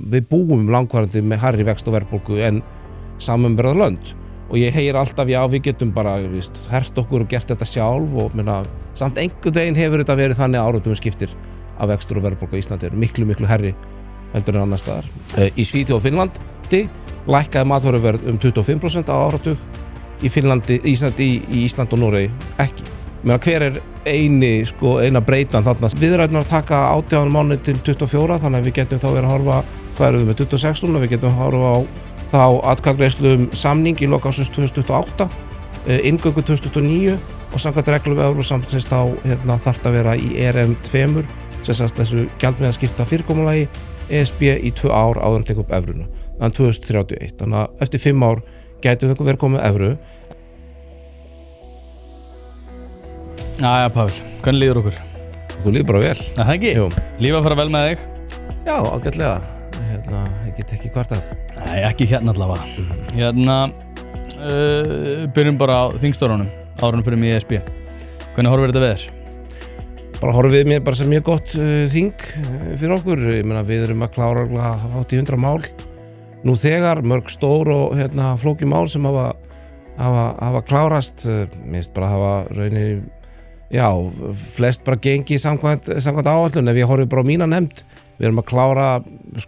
við búum langvarandi með hærri vext og verðbólgu en samanburðar lönd og ég heyri alltaf já við getum bara hert okkur og gert þetta sjálf og samt einhvern veginn hefur þetta verið þannig að áratugum skiptir að vextur og verðbólga í Íslandi eru miklu herri heldur en annars staðar. Í Svíþjóð og Finnlandi lækkaði matvöruverð 25% á áratug, í Íslandi og Noregi ekki. Hver eina breytan þarna? Viðræðurnar taka 18 mánuði til 24 þannig að við getum þá verið að horfa hvað erum við með 26 og við getum að horfa á þá atkvæðagreiðslu samning í lok ársins 2028, inngöngu 2029 og samkvæmt reglum Evrópusambandsins þá þarf að vera í ERM2 sem sagt þessu gjaldmiðlaskipta fyrirkomulagi ESB í 2 ár áður en tekur upp evruna. Þannig 2031. Þannig að eftir 5 ár gætu þau verið komið evru. Jæja, Páll, hvernig líður okkur? Okkur líður bara vel. Það ekki? Jú. Lífið að fara vel með þig? Já, ágætlega. Ég get ekki kvartað. Nei, ekki hérna allavega. Byrjum bara á þingstörunum, árunum fyrir mig í ESB. Hvernig horfir þetta við þér? Bara horfið mér bara sem mjög gott þing fyrir okkur. Við erum að klára hátt í 100 mál. Nú þegar mörg stór og flókin mál sem hafa klárast. Minnst bara hafa rauninni, flest bara gengið samkvæmt áætlun. Ef ég horfið bara á mína nefnd, við erum að klára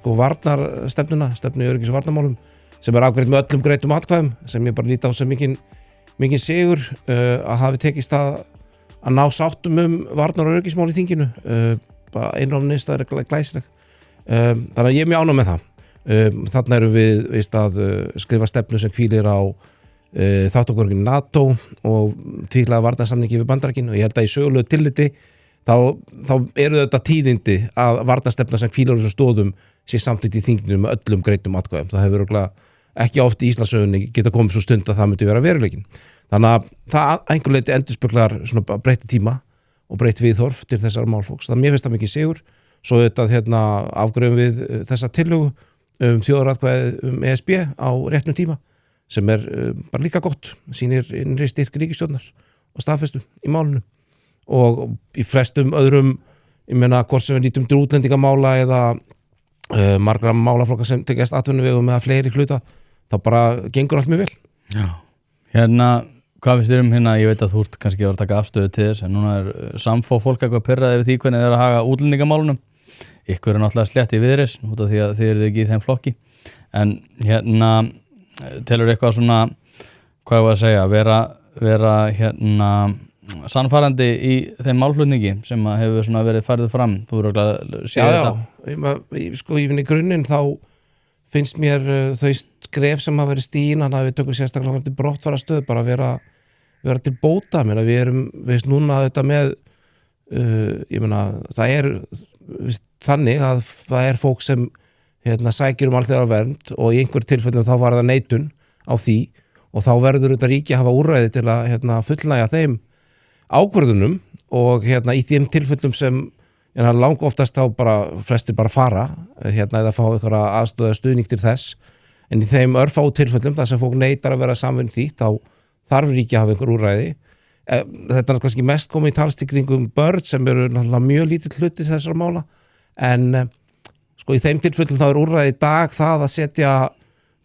varnarstefnuna, stefnu í öryggis- og varnarmálum, sem afgreidd með öllum greiddum atkvæðum, sem ég bara líti á sem mikinn sigur að hafi tekist að ná sáttum varnar- og öryggismál í þinginu. Bara einrómniðstaða er glæsileg. Þannig að ég er mjög ánægður með það. Þarna erum við að skrifa stefnu sem hvílir á þátttöku í NATO og tvíhliða varnarsamningi við Bandaríkin og ég held að í sögulegu tilliti þá eru þetta tíðindi að varnarstefna sem hvílir á þessum stóðum sé samþykkt í þinginu með öllum greiddum atkvæðum. Það hefur ekki oft í Íslandssögunni geta komið svo stund að það myndi vera veruleikinn. Þannig að það einhver leyti endurspeglar svona breytti tíma og breytt viðhorf til þessar málfólks. Þannig að mér finnst það mikið sigur. Svo auðvitað afgreiðum við þessa tillögu þjóðaratkvæði ESB á réttum tíma sem bara líka gott, sýnir innri styrk ríkisstjórnar og staðfestu í málinu. Og í flestum öðrum, hvort sem við nýtum til útlendingamála eða margra málaflokka sem tengjast atvinnuvegum eða fleiri hluta, þá bara gengur allt mjög vel. Já, hvað finnst þér ég veit að þú ert kannski að taka afstöðu til þess, en núna samfá fólk eitthvað pirrað yfir því hvernig þeir að haga útlendingamálunum. Ykkur náttúrulega slett í Viðreisn út af því að þið eruð ekki í þeim flokki. En telur eitthvað svona, hvað var að segja, vera sannfærandi í þeim málflutningi sem hefur svona verið færður fram. Þú eru að séð þetta? Í grunninn þá finnst mér þau skref sem hafa verið stigin, þannig að við tökum sérstaklega til brottfarastöð, bara vera til bóta. Við erum núna þetta með, það þannig að það fólk sem sækir alþjóðlega vernd og í einhver tilfellum þá var það neitun á því og þá verður þetta ríki að hafa úrræði til að fullnægja þeim ákvörðunum og í þeim tilfellum sem lang oftast þá bara flestir bara fara eða fá einhverja aðstöðu stuðning til þess, en í þeim örfá tilfellum þar sem fólk neitar að vera samvinnu því þá þarf ríki að hafa einhver úrræði. Þetta kannski mest komið í talstikringum börn sem eru mjög lítill hluti þessara mála, en í þeim tilfellum þá úrræði í dag það að setja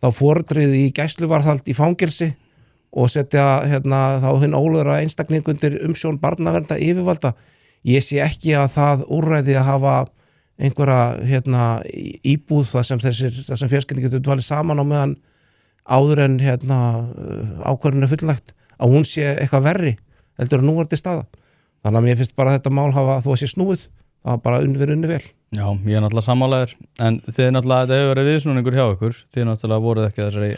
þá foreldrið í gæsluvarðhald í fangelsi og setja þá hinn ólögra einstakling undir umsjón barnavernda yfirvalda. Ég sé ekki að það úrræði að hafa einhverja íbúð þar sem fjölskyldi getur dvalið saman á meðan áður en ákvörðun fullnægt, að hún sé eitthvað verri heldur en nú er til staða. Þannig að mér finnst bara þetta mál hafa þó að sé snúið, það bara verið unni vel. Já, ég er náttúrulega sammálaður, en þið náttúrulega, þetta hefur verið viðsnúningur hjá ykkur, þið náttúrulega voruð ekki þessari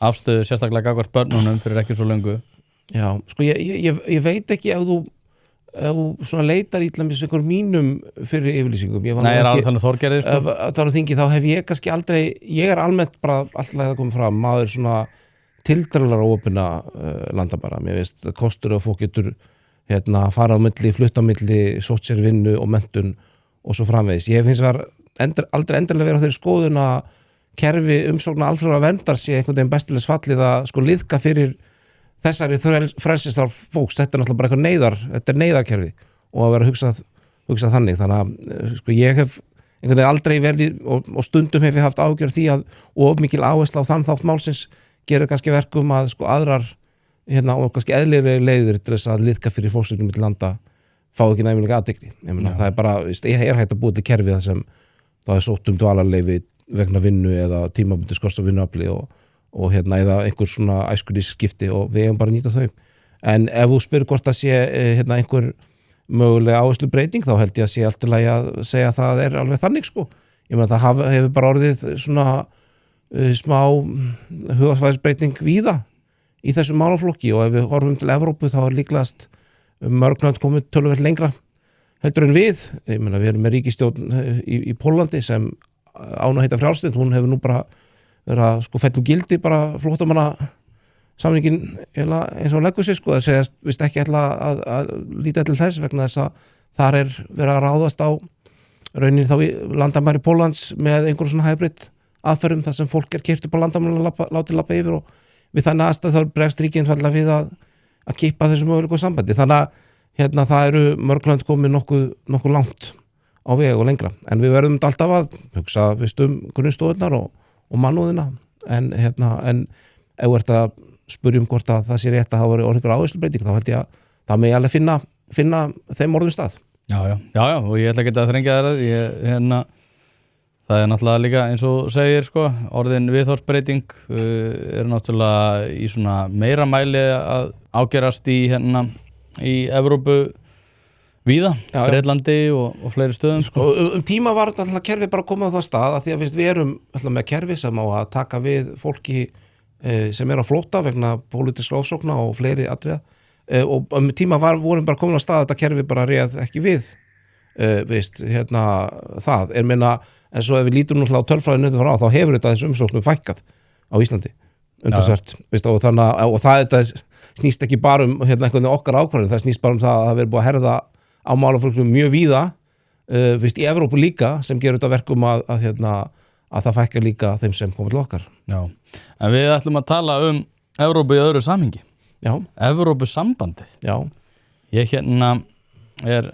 afstöðu sérstaklega gagnvart börnunum fyrir ekki svo löngu. Já, ég veit ekki ef þú svona leitar í einhver mínum fyrir yfirlýsingum. Nei, ég alveg þannig Þorgerði, Þannig þingi, þá hef ég kannski aldrei, ég almennt bara alltaf að koma fram, maður svona tildralar og opina landa bara. Mér veist, kostur að fólk getur fara á milli, flutta á milli, sótt sér vinnu og menntun og svo framvegis. Ég finnst aldrei endilega vera á þeirri skoðun að kerfi umsóknar alþjóðlega verndar sé einhvern veginn bestilegs fallið að liðka fyrir þessari frelsisþarf fólks. Þetta náttúrulega bara eitthvað þetta neyðarkerfi og að vera hugsað þannig. Þannig að ég hef einhvern veginn aldrei verið og stundum hef ég haft ágjör því að of mikil áhersla á þann þátt málsins gerir kannski verkum að sko aðrar og kannski eðlilegri leiðir til þess að liðka fyrir fólksflutningum milli landa fá ekki næmilega athygli. Ég meina það er bara hægt að búa til kerfi þar sem það sótt dvalarleyfi vegna vinnu eða tímabundið skorts á vinnuafli og eða einhver svona æskulýsskipti og við eigum bara að nýta þau. En ef þú spyrir hvort það sé einhver mögulega áherslu breyting þá held ég að sé allt í lagi að segja að það er alveg þannig sko. Ég meina það hefur bara orðið svona smá hugarfarsbreyting víða í þessum málaflokki og ef við horfum til Evrópu þá er líklegast mörg lönd komið töluvert lengra heldur en við. Ég meina við erum með ríkisstjórn í Póllandi sem án að heita frjálslynd, hún hefur nú bara verið að sko fella úr gildi bara flóttamanna samningin eins og leggur sig sko að segjast vist ekki ætla að líta til þess vegna þess að þar er verið að ráðast á raunin þá í landamæri Póllands með einhverjum svona hybrid aðferðum þar sem fólk keyrt upp á landamæri og látið labba yfir og við þannig aðstæð þá bregst ríkið einfaldlega við að kippa þessu mögulegu sambandi. Þannig að það eru mörg lönd komið nokkuð langt á veg og lengra en við verðum alltaf að hugsa grunnstoðurnar og mannúðina en ef þú ert að spurjum hvort að það sé rétt að hafa verið orðingur áherslubreyting þá held ég að það megi alveg finna þeim orðum stað. Já, og ég ætla ekki að þrengja það það er náttúrulega líka eins og segir sko, orðin viðhorfsbreyting er náttúrulega í svona meira mæli að ágerast í Evrópu víða, Breitlandi og fleiri stöðum sko. Tíma var alltaf kerfi bara komið á það stað að því að við erum alltaf með kerfi sem á að taka við fólki sem er á flótta vegna pólitískra ofsókna og fleiri atriða og tíma vorum bara komin á stað að þetta kerfi bara réð ekki við það minna en svo ef við lítum náttúrulega á tölfræðinu þá hefur þetta þessu umsóknum fækkað á Íslandi undarsvert og þetta snýst ekki bara einhvern veginn okkar ákvarðin, það snýst bara það að það verið búið að herða á málaflokkum mjög víða í Evrópu líka sem gerur þetta verkum að það fækkar líka þeim sem komið til okkar. Já, en við ætlum að tala Evrópu í öðru samhengi. Já. Evrópusambandið. Já. Ég er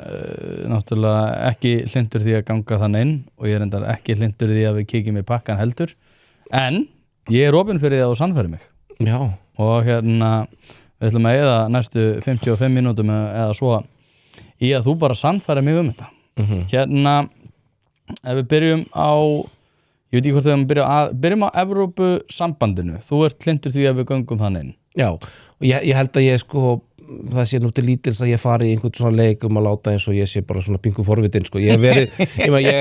náttúrulega ekki hlynntur því að ganga þannig inn og ég er endar ekki hlynntur því að við kíkjum í pakkan heldur en ég er opinn fyrir því að þú sannfærir mig. Já. Og við ætlum að eyða næstu 55 mínútum eða svo í að þú bara sannfærir mig þetta. Ef við byrjum á ég veit ekki hvort við byrjum á Evrópusambandinu. Þú ert hlynntur því að við göngum þannig inn. Já, og ég held að ég það sé nú til lítils að ég fari í einhvern svona leik að láta eins og ég sé bara svona pingu forvitin sko. Ég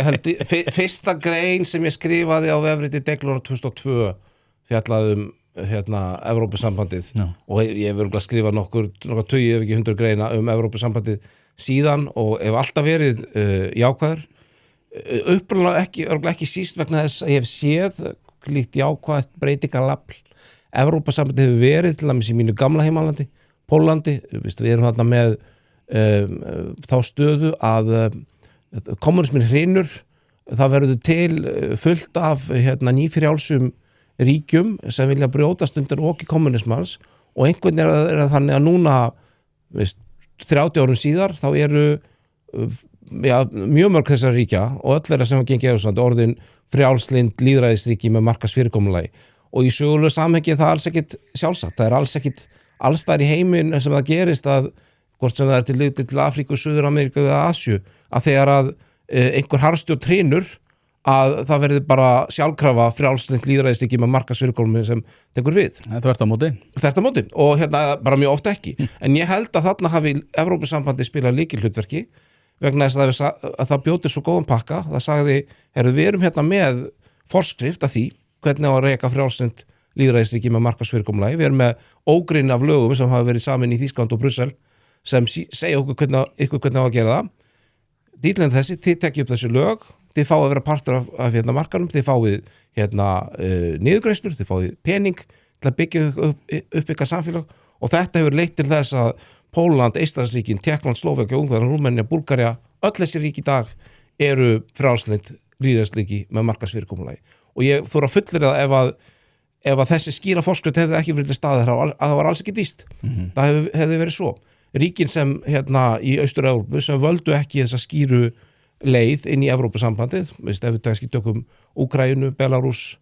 held fyrsta grein sem ég skrifaði á vefriti Deglun 2002 fjallaði Evrópusambandið og ég hef verið að skrifa nokkur tugi ef ekki 100 greina Evrópusambandið síðan og hef alltaf verið jákvæður upprunalega ekki síst vegna þess að ég hef séð líkt jákvæðt breytingalafl Evrópusambandið hefur verið til dæmis í mínu gamla heimalandi Póllandi, við erum þarna með þá stöðu að kommunismin hrynur, það verður til fullt af nýfrjálsum ríkjum sem vilja brjótast undir oki kommunismans og einhvern er þannig að núna 30 árum síðar þá eru mjög mörg þessar ríkja og öll þeirra sem hafa gengið orðin frjálslynd lýðræðisríki með markaðsfyrirkomulagi og í sögulegu samhengi er það alls ekkit sjálfsagt, það er alls ekkit alls þar í heiminn sem það gerist að hvort sem það er til Afríku, Suður Ameríku eða Asju að þegar að einhver harðstjórn hrynur að það verður bara sjálfkrafa frjálslynd lýðræðisríki með markaðsfyrirkomulagi sem tekur við. Þvert á móti og bara mjög oft ekki en ég held að þarna hafi Evrópusambandi spilað lykilhlutverki vegna þess að það bjóti svo góðan pakka það sagði, við erum með forskrift af því hvernig á að reka frjálslynd lýðræðisríki með markaðsfyrirkomulagi. Við erum með ógrinn af lögum sem hafa verið samin í Þýskaland og Brussel sem segja okkur hvernig á að gera það. Dílinn þessi, þið tekja upp þessi lög, þið fáið að vera partur af markanum, þið fáið niðurgreiðslur, þið fáið pening til að byggja upp ykkar samfélag og þetta hefur leitt til þess að Pólland, Eistlandsríkin, Tékkland, Slóvakía, Ungverjaland, Rúmenía, Búlgaría, öll þessi ríki í dag eru frjálslynd lýðræðisríki með markaðsfyrirkomulagi og ég þóra fullir að ef að þessi skýra forskrift hefði ekki verið til staðar að það var alls ekki víst. Það hefði verið svo. Ríkin sem í Austur-Evrópu sem völdu ekki þessa skýru leið inn í Evrópusambandið, veist, ef við kannski tökum Úkraínu, Belarús,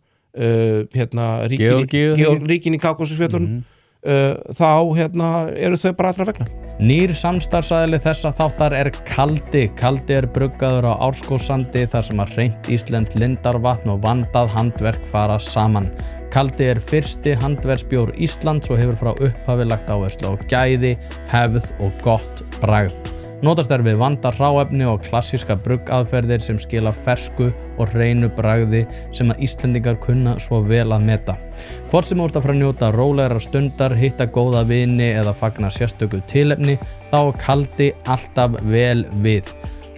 ríkin í Kákasusfjöllunum, þá eru þau bara allra vegna. Nýr samstarfsaðili þessa þáttar Kaldi. Kaldi bruggaður á Árskógssandi þar sem að hreint íslenskt lindarvatn og vandað handverk fara saman. Kaldi fyrsti handverksbjór Íslands og hefur frá upphafi lagt áherslu á gæði, hefð og gott bragð. Notast við vandað hráefni og klassíska bruggaðferðir sem skila fersku og hreinu bragði sem að Íslendingar kunna svo vel að meta. Hvort sem ert að fara að njóta rólegra stundar, hitta góða vini eða fagna sérstöku tilefni, þá Kaldi alltaf vel við.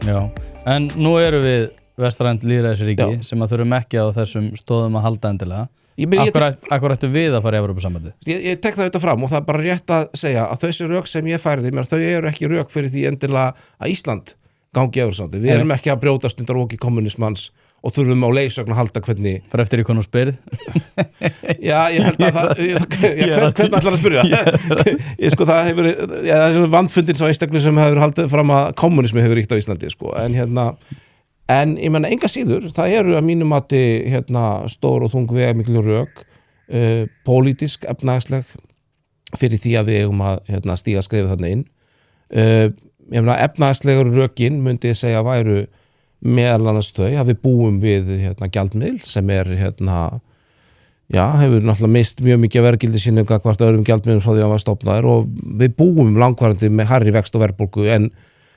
Já, en nú erum við vestrænt lýðræðisríki sem að þurfum ekki á þessum stóðum að halda endilega. Akkur ættu við að fara í Evrópusambandið? Ég tek það auðvitað fram og það bara rétt að segja að þessi rök sem ég færði mér, þau eru ekki rök fyrir því endilega að Ísland gangi í Evrópusambandið. Við erum ekki að brjótast undir oki kommunismans og þurfum á leiðsögn að halda hvernig... Fyrir eftir í konu spyrð? Já, ég held að hvernig ætlar að spyrja? Það hefur, þessi vandfundin sá einstaklega sem hefur haldið fram að kommunismi hefur ríkt á Íslandi, En ég menna enga síður, það eru að mínu mati stór og þung vegamikil rök, pólitísk, efnahagsleg fyrir því að við eigum að stíga skrefið þarna inn. Ég meina efnahagslegur rökin myndi ég segja væru meðal annars þau að við búum við gjaldmiðil sem hefur náttúrulega mist mjög mikið verðgildi sínu gagnvart öðrum gjaldmiðlum frá því að hann var stofnaður og við búum langvarandi með hærri vext og verðbólgu en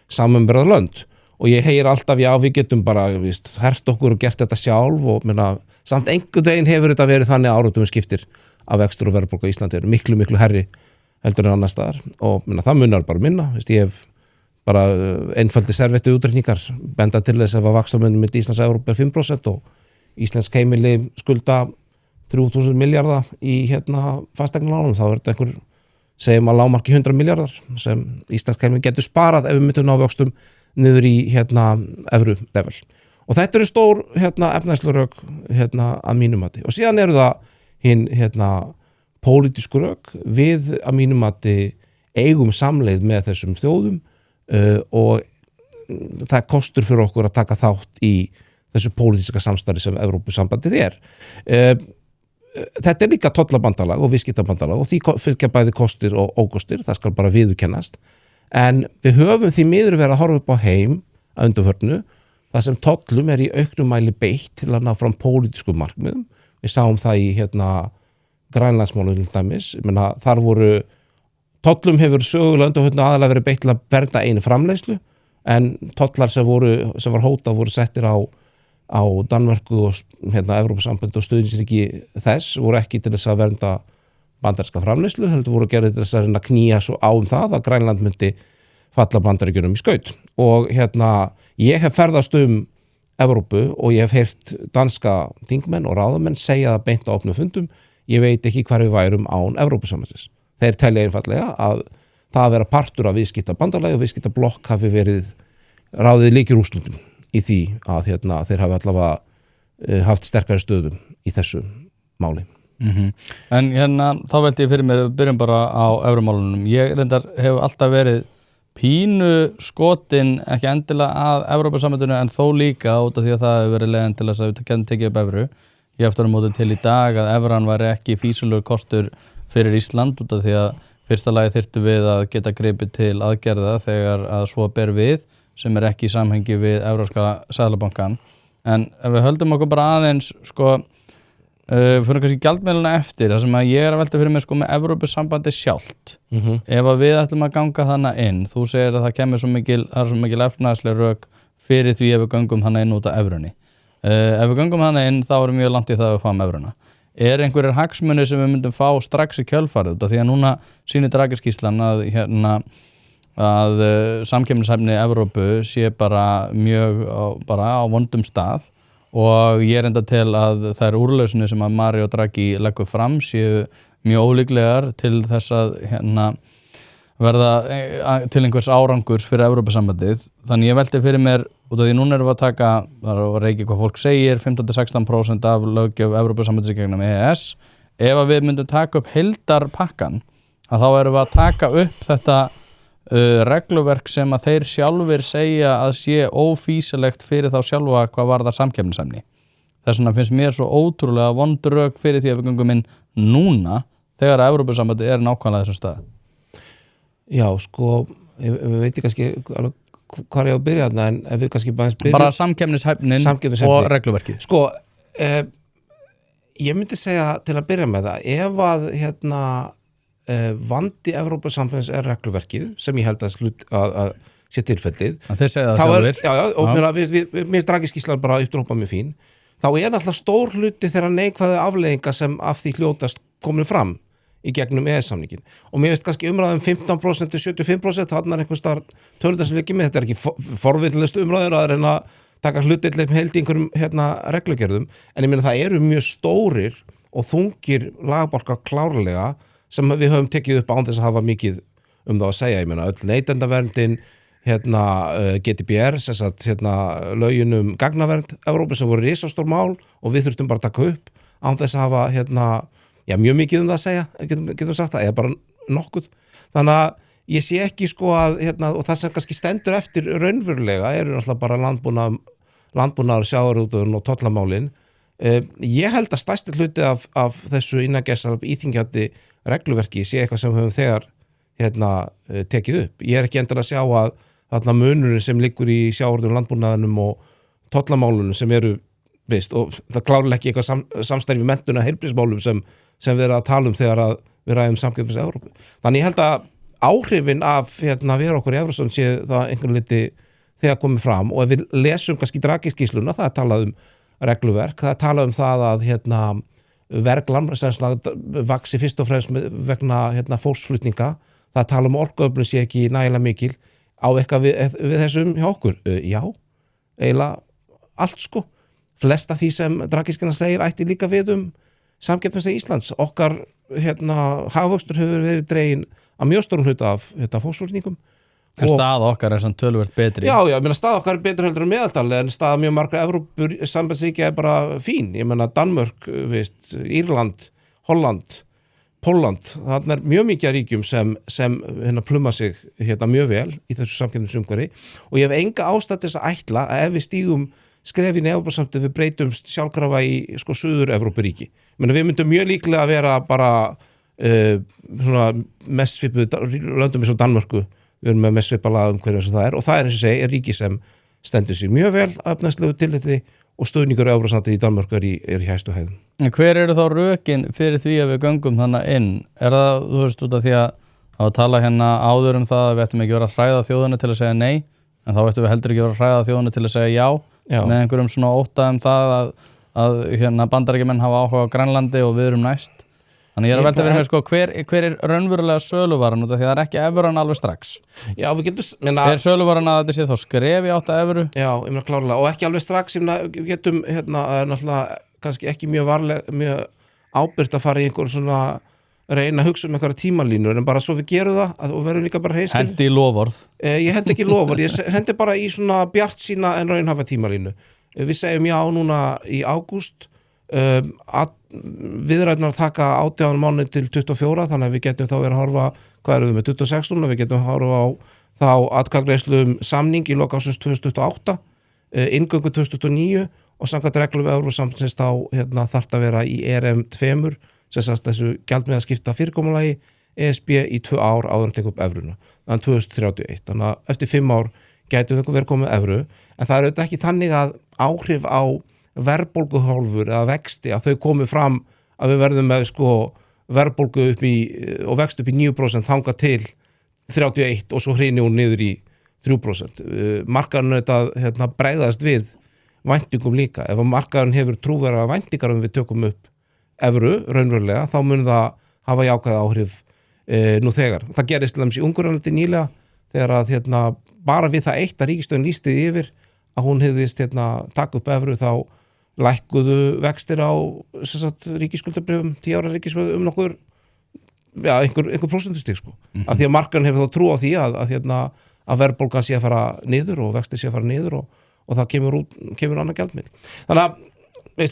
samanburðar lönd. Og ég heyr alltaf, já, við getum bara hert okkur og gert þetta sjálf og samt einhvern veginn hefur þetta verið þannig áratum skiptir að vextur og verðbólga í Íslandi eru miklu, miklu herri heldur en annars staðar og það munar bara minna. Ég hef bara einfaldi servetti útreikningar benda til þess að vaxtamunur milli Íslands og Evrópu 5% og íslensk heimili skulda 3.000 milljarða í fasteignalánum, þá þetta einhver, segjum að lágmarki 100 milljarðar sem íslensk heimili getur sparað ef við myndum ná vöxtum niður í evru level. Og þetta eru stór efnahagsleg rök að mínum mati. Og síðan eru það hinn pólitísku rök við að mínum mati eigum samleið með þessum þjóðum og það kostur fyrir okkur að taka þátt í þessu pólitíska samstarfi sem Evrópusambandið Þetta líka tollabandalag og viðskiptabandalag og því fylgja bæði kostir og ókostir, það skal bara viðurkennast. En við höfum því miður verið að horfa upp á heim að undanförnu þar sem tollum í auknum mæli beitt til að ná fram pólitískum markmiðum. Við sáum það í Grænlandsmálum til dæmis. Þar voru tollum hefur sögulega undanförnu aðalega verið beitt til að bernda einu framleiðslu en tollar sem var hótað voru settir á Danmörku og Evrópusambandið og stuðningsríki þess voru ekki til þess að vernda bandaríska framleiðslu, heldur voru gerðir til þess að reyna að knýja svo á það að Grænland myndi falla Bandaríkjunum í skaut. Og ég hef ferðast Evrópu og ég hef heyrt danska þingmenn og ráðamenn segja það beint á opnum fundum, ég veit ekki hvar við værum án Evrópusambandsins. Þeir telja einfaldlega að það að vera partur af viðskiptabandalagi og viðskiptablokk hafi verið ráðið lykilúrslitum í því að þeir hafi allavega haft sterkari stöðum í þessu máli. En þá veldi ég fyrir mér, við byrjum bara á evrumálunum. Ég reyndar hefur alltaf verið pínu skotin ekki endilega að Evrópusambandinu en þó líka út af því að það hefur verið leiðin til þess að við getum tekið upp evru. Ég eftir að móti til í dag að evran væri ekki fýsilegur kostur fyrir Ísland út af því að fyrsta lagi þyrftum við að geta gripið til aðgerða þegar að svo ber við sem ekki í samhengi við Evrópska seðlabankann. En ef við höldum okkur bara aðeins fyrir kannski gjaldmiðluna eftir það sem að ég að velta fyrir mig með Evrópusambandi sjálft. Ef að við ætlum að ganga þannig inn, þú segir að það kemur svo mikil efnahagsleg rök fyrir því ef við göngum þannig inn út af evrunni. Ef við göngum þannig inn þá erum mjög langt í það að við fáum evruna. Einhverjir hagsmunir sem við myndum fá strax í kjölfarið því að núna sýnir Draghi-skýrslan að samkeppnishæfni Evrópu sé bara mjög á vondum stað og ég enda til að þær úrlausnir sem að Mario Draghi leggur fram séu mjög ólíklegar til þess að verða til einhvers árangurs fyrir Evrópusambandið. Þannig ég velti fyrir mér út af því núna erum við að taka, það er að reykja hvað fólk segir, 15-16% af löggjöf Evrópusambandis í gegnum EES. Ef við myndum taka upp heildarpakkan, þá erum við að taka upp þetta regluverk sem að þeir sjálfir segja að sé ófýsilegt fyrir þá sjálfa hvað varðar samkeppnishæfni. Þess vegna finnst mér svo ótrúlega vondrök fyrir því að við göngum inn núna þegar að Evrópusambandið nákvæmlega þessum stað. Já, sko, ég veit ekki kannski hvað ég á að byrja þarna, en ef við kannski bara samkeppnishæfnin og regluverkið. Sko, ég myndi segja til að byrja með það, ef að vandi Evrópusambandsins regluverkið, sem ég held að sé tilfellið. Þeir segja það sjálfur. Já, og mér dragi skýrslan bara uppdrópa mjög fín. Þá náttúrulega stór hluti þeirra neikvæðu afleiðinga sem af því hljótast komin fram í gegnum EES-samningin. Og mér veist kannski umræðum 15% til 75%, þarna einhvers staðar tölur sem við ekki með, þetta ekki forvitnilegstu umræður að reyna að taka hlutdeild heild í einhverjum reglugerðum, en ég meina það eru mjög stórir og þungir lagabálkar klárlega sem við höfum tekið upp án þess að hafa mikið það að segja. Ég meina öll neytendaverndin, GDPR, sem sagt lögin gagnavernd Evrópu sem voru risastór mál og við þurftum bara að taka upp án þess að hafa mjög mikið það að segja, getum sagt það, eða bara nokkuð. Þannig að ég sé ekki sko að og það sem kannski stendur eftir raunverulega eru náttúrulega bara landbúnaður, sjávarútvegurinn og tollamálin. Ég held að stærsti hluti af þessu íþyngjandi regluverki sé eitthvað sem við höfum þegar tekið upp. Ég ekki endilega að sjá að þarna munurinn sem liggur í sjávarútvegurinn, landbúnaðinum og tollamálunum sem eru og það klárlega ekki eitthvað samstæði við menntun og heilbrigðismálum sem við erum að tala þegar að við ræðum samkeppnis Evrópu. Þannig ég held að áhrifin af vera okkur í Evrópusambandinu sé það einhvern liti þegar komið fram, og ef við lesum kannski Draghi-skýrsluna, það talað regluverk, það talað það að verkland vaxi fyrst og fremst vegna fólksflutninga, það talað orkuöflun sé ekki nægilega mikil á eitthvað við þessum hjá okkur. Já, eiginlega allt sko. Flest af því sem Draghi-skýrslan segir ætti líka við samkeppnis Íslands. Okkar hagvöxtur hefur verið dregin að mjög stórum hluta af fólksflutningum. En staða okkar samt töluvert betri. Já, ég meina staða okkar betur heldur en meðaltal, en staða mjög margra Evrópusambandsríkja bara fín. Ég meina Danmörk, Írland, Holland, Pólland, þarna mjög mikið af ríkjum sem pluma sig mjög vel í þessu samkeppnisumhverfi, og ég hef enga ástæðu til þess að ætla að ef við stígum skref í Evrópusambandið við breytumst sjálfkrafa í suður Evrópuríki. Við myndum mjög líklega að vera bara svona mest svipuð löndum eins og Danmörku, við erum með mest svipað lagaumhverfi eins og það og það eins og segi ríki sem stendur sig mjög vel að efnahagslegu tilliti og stöðningur Evrópusambandið í Danmörku í hæstu hæðum. En hver eru þá rökin fyrir því að við göngum þannig inn? Er það, þú veist, út af því að tala áður það að við ættum ekki vera að hræða þjóðuna til að segja nei, en þá ættum við heldur ekki vera að hræða þjóðuna til að segja já. Með einhverjum svona ótta það að Bandaríkjamenn hafa áhuga á Grænlandi og við erum næst. Þannig ég að velta verið með sko, hver raunverulega söluvaran, út af því það ekki evran alveg strax. Já, við getum... söluvaran að þetta sé þá skref í 8 evru? Já, ég meina klárlega, og ekki alveg strax, við getum, náttúrulega, kannski ekki mjög ábyrgt að fara í einhver svona reyna að hugsa einhverja tímalínur, en bara svo við gerum það og verðum líka bara hreinskilin. Hendi í loforð. Ég hendi ekki loforð, ég hendi bara í svona bjartsýna en raunhafa tímalínu. Við segjum já núna í ágúst, viðræðnar taka 18 mánuði til 24, þannig að við getum þá verið að horfa, hvað erum við með 26, við getum að horfa á þá atkvæðagreiðslu samning í lok ársins 2028, inngöngu 2029 og samkvæmt reglum Evrópusambandsins þá þarf að vera í ERM2, sem sagt þessu gjaldmiðlaskipta fyrirkomulagi ESB í 2 ár áður en tek upp evruna, þannig 2031. Þannig að eftir 5 ár gætum við verið komið evru, en það auðvitað ekki þannig að áhrif á verðbólguhólfur eða vexti að þau komi fram að við verðum með verðbólgu upp í og vext upp í 9% þangað til 31 og svo hrynur hún niður í 3%. Markaðurinn auðvitað bregðast við væntingum líka. Ef markaðurinn hefur trúverðugar væntingar við tökum upp evru raunverulega, þá mun það hafa jákvæð áhrif nú þegar. Það gerist til dæmis í Ungverjalandi nýlega þegar að bara við það eitt að ríkisstjórnin lýsti yfir að hún hefðist taka upp evru, þá lækkuðu vextir á ríkisskuldabréfum, 10 ára ríkisskuldabréfum nokkur, einhver prósentustig af því að markaðurinn hefur þá trú á því að verðbólgan sé að fara niður og vextir sé að fara niður og það kemur annað gjaldmiðil. Þannig að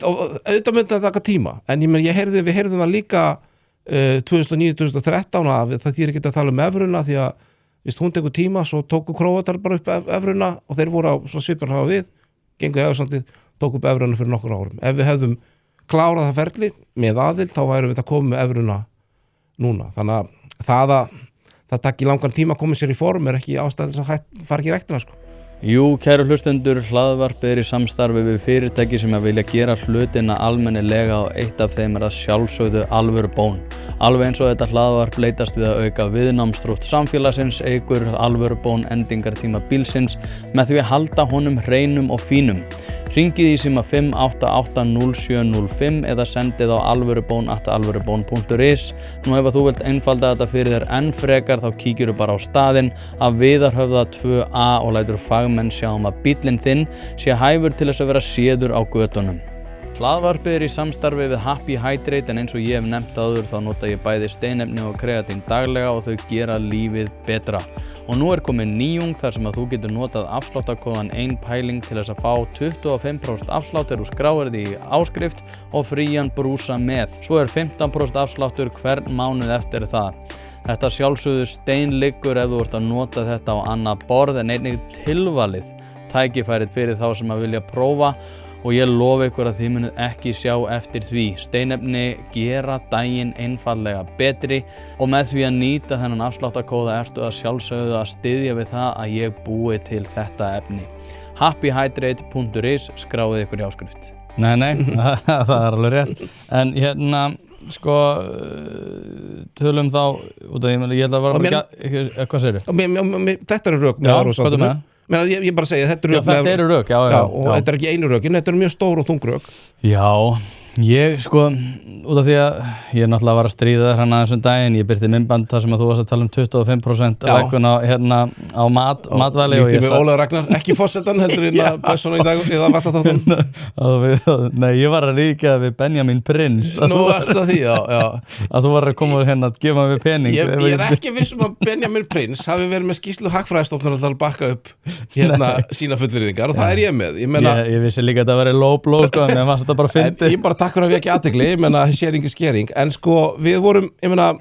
auðvitað myndi að taka tíma, en við heyrðum það líka 2009-2013 að það þýðir ekki að tala um evruna því að hún tekur tíma, svo tóku Króatar bara upp evruna og þeir voru á svipar hafa við, gengu Evrópusambandið, tóku upp evruna fyrir nokkur árum. Ef við hefðum klárað það ferli með aðild, þá værum við að koma með evruna núna. Þannig að það takki langan tíma að koma sér í form ekki ástæðis að fara ekki í rektina, sko. Jú, kæru hlustendur, hlaðvarpið í samstarfi við fyrirtæki sem að vilja gera hlutina almennilega og eitt af þeim að sjálfsögðu alvöru bón. Alveg eins og þetta hlaðvarp leitast við að auka viðnámsþrótt samfélagsins, eykur alvöru bón endingartíma bílsins með því að halda honum hreinum og fínum. Hringið í síma 5880705 eða sendið á alvörubón@alvörubón.is. Nú ef þú vilt einfalda þetta fyrir þér enn frekar þá kíkirðu bara á staðinn að Viðarhöfða 2A og lætur fagmenn sjá að bíllinn þinn sé hæfur til þess að vera séður á götunum. Hlaðvarpið í samstarfi við Happy Hydrate en eins og ég hef nefnt áður þá nota ég bæði steinefni og kreatín daglega og þau gera lífið betra. Og nú komin nýjung þar sem að þú getur notað afsláttarkóðan 1pæling til þess að fá 25% afsláttur úr skráirði í áskrift og frían brúsa með. Svo 15% afsláttur hvern mánuð eftir það. Þetta sjálfsögðu steinliggur ef þú ert að nota þetta á annað borð en einnig tilvalið tækifærið fyrir þá sem að vilja prófa og ég lofa ykkur að þið munið ekki sjá eftir því. Steinefni gera daginn einfallega betri og með því að nýta þennan afsláttarkóða ertu að sjálfsögðu að styðja við það að ég búi til þetta efni. happyhydrate.is skráið ykkur í áskrift. Nei, það alveg rétt. En sko, tölum þá út af því, ég held að vera hvað segirðu? Þetta rök með Evrópusambandinu. Ég bara segja, þetta eru rök. Já, og þetta ekki einu rökin, þetta eru mjög stór og þung rök. Já, ég sko, út af því að ég náttúrulega var að stríða þér þessum daginn, ég birti myndband þar sem að þú varst að tala 25% lækkun á matvæli og ég sagði Ólafur Ragnar, ekki forsetan heldur Bessona í dag eða vatnaþáttum. Nei, ég var að ríkja við Benjamin Prins. Nú varst það því, já. Að þú var að koma að gefa mér pening. Ég ekki vissum að Benjamin Prins hafi verið með skýrslu Hagfræðistofnunar að bakka upp sína fullyrðingar og það ég með. Ég vissi líka að það væri low blow, en mér fannst þetta bara fyndið. Takk fyrir að við ekki athygli, ég menna sharing is caring, en sko við vorum, ég menna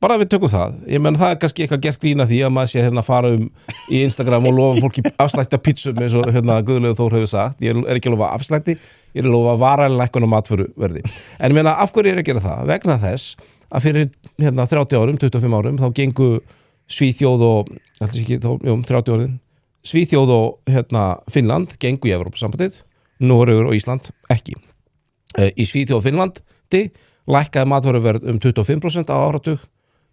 bara við tökum það, ég menna það kannski eitthvað gert grína því að maður sé að fara í Instagram og lofa fólki afslætta pizzum eins og Guðlaugur Þór hefur sagt, ég ekki að lofa afslætti, ég lofa varanlega lækkun á matvöruverði, en ég menna af hverju ég að gera það, vegna þess að fyrir 30 árum, 25 árum þá gengu Svíþjóð og 30 árin, Svíþjóð og Finnland gengu í Evrópusambandið, Noregur og Ísland ekki. Í Svíþjóð og Finnlandi lækkaði matvöruverð 25% á áratug,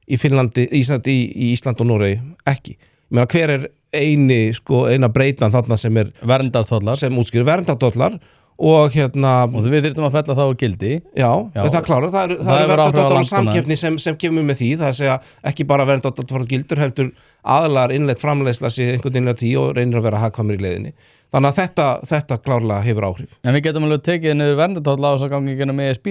í Ísland og Noregi ekki. Ég meina hver eina breytan þarna sem verndartollar, sem útskýrir verndartollar og og við þyrftum að fella það úr gildi. Já. Það klárar, það eru verndartollar og samkeppni sem kemur með því, það að segja ekki bara verndartollar frá gildur heldur aðalar innleitt framleiðsla sig einhvern veginn að tí og reynir að vera hagkvæmur í leiðinni. Þannig að þetta klárlega hefur áhrif. En við getum alveg tekið niður verndartolla á þess að gangi gennum ESB?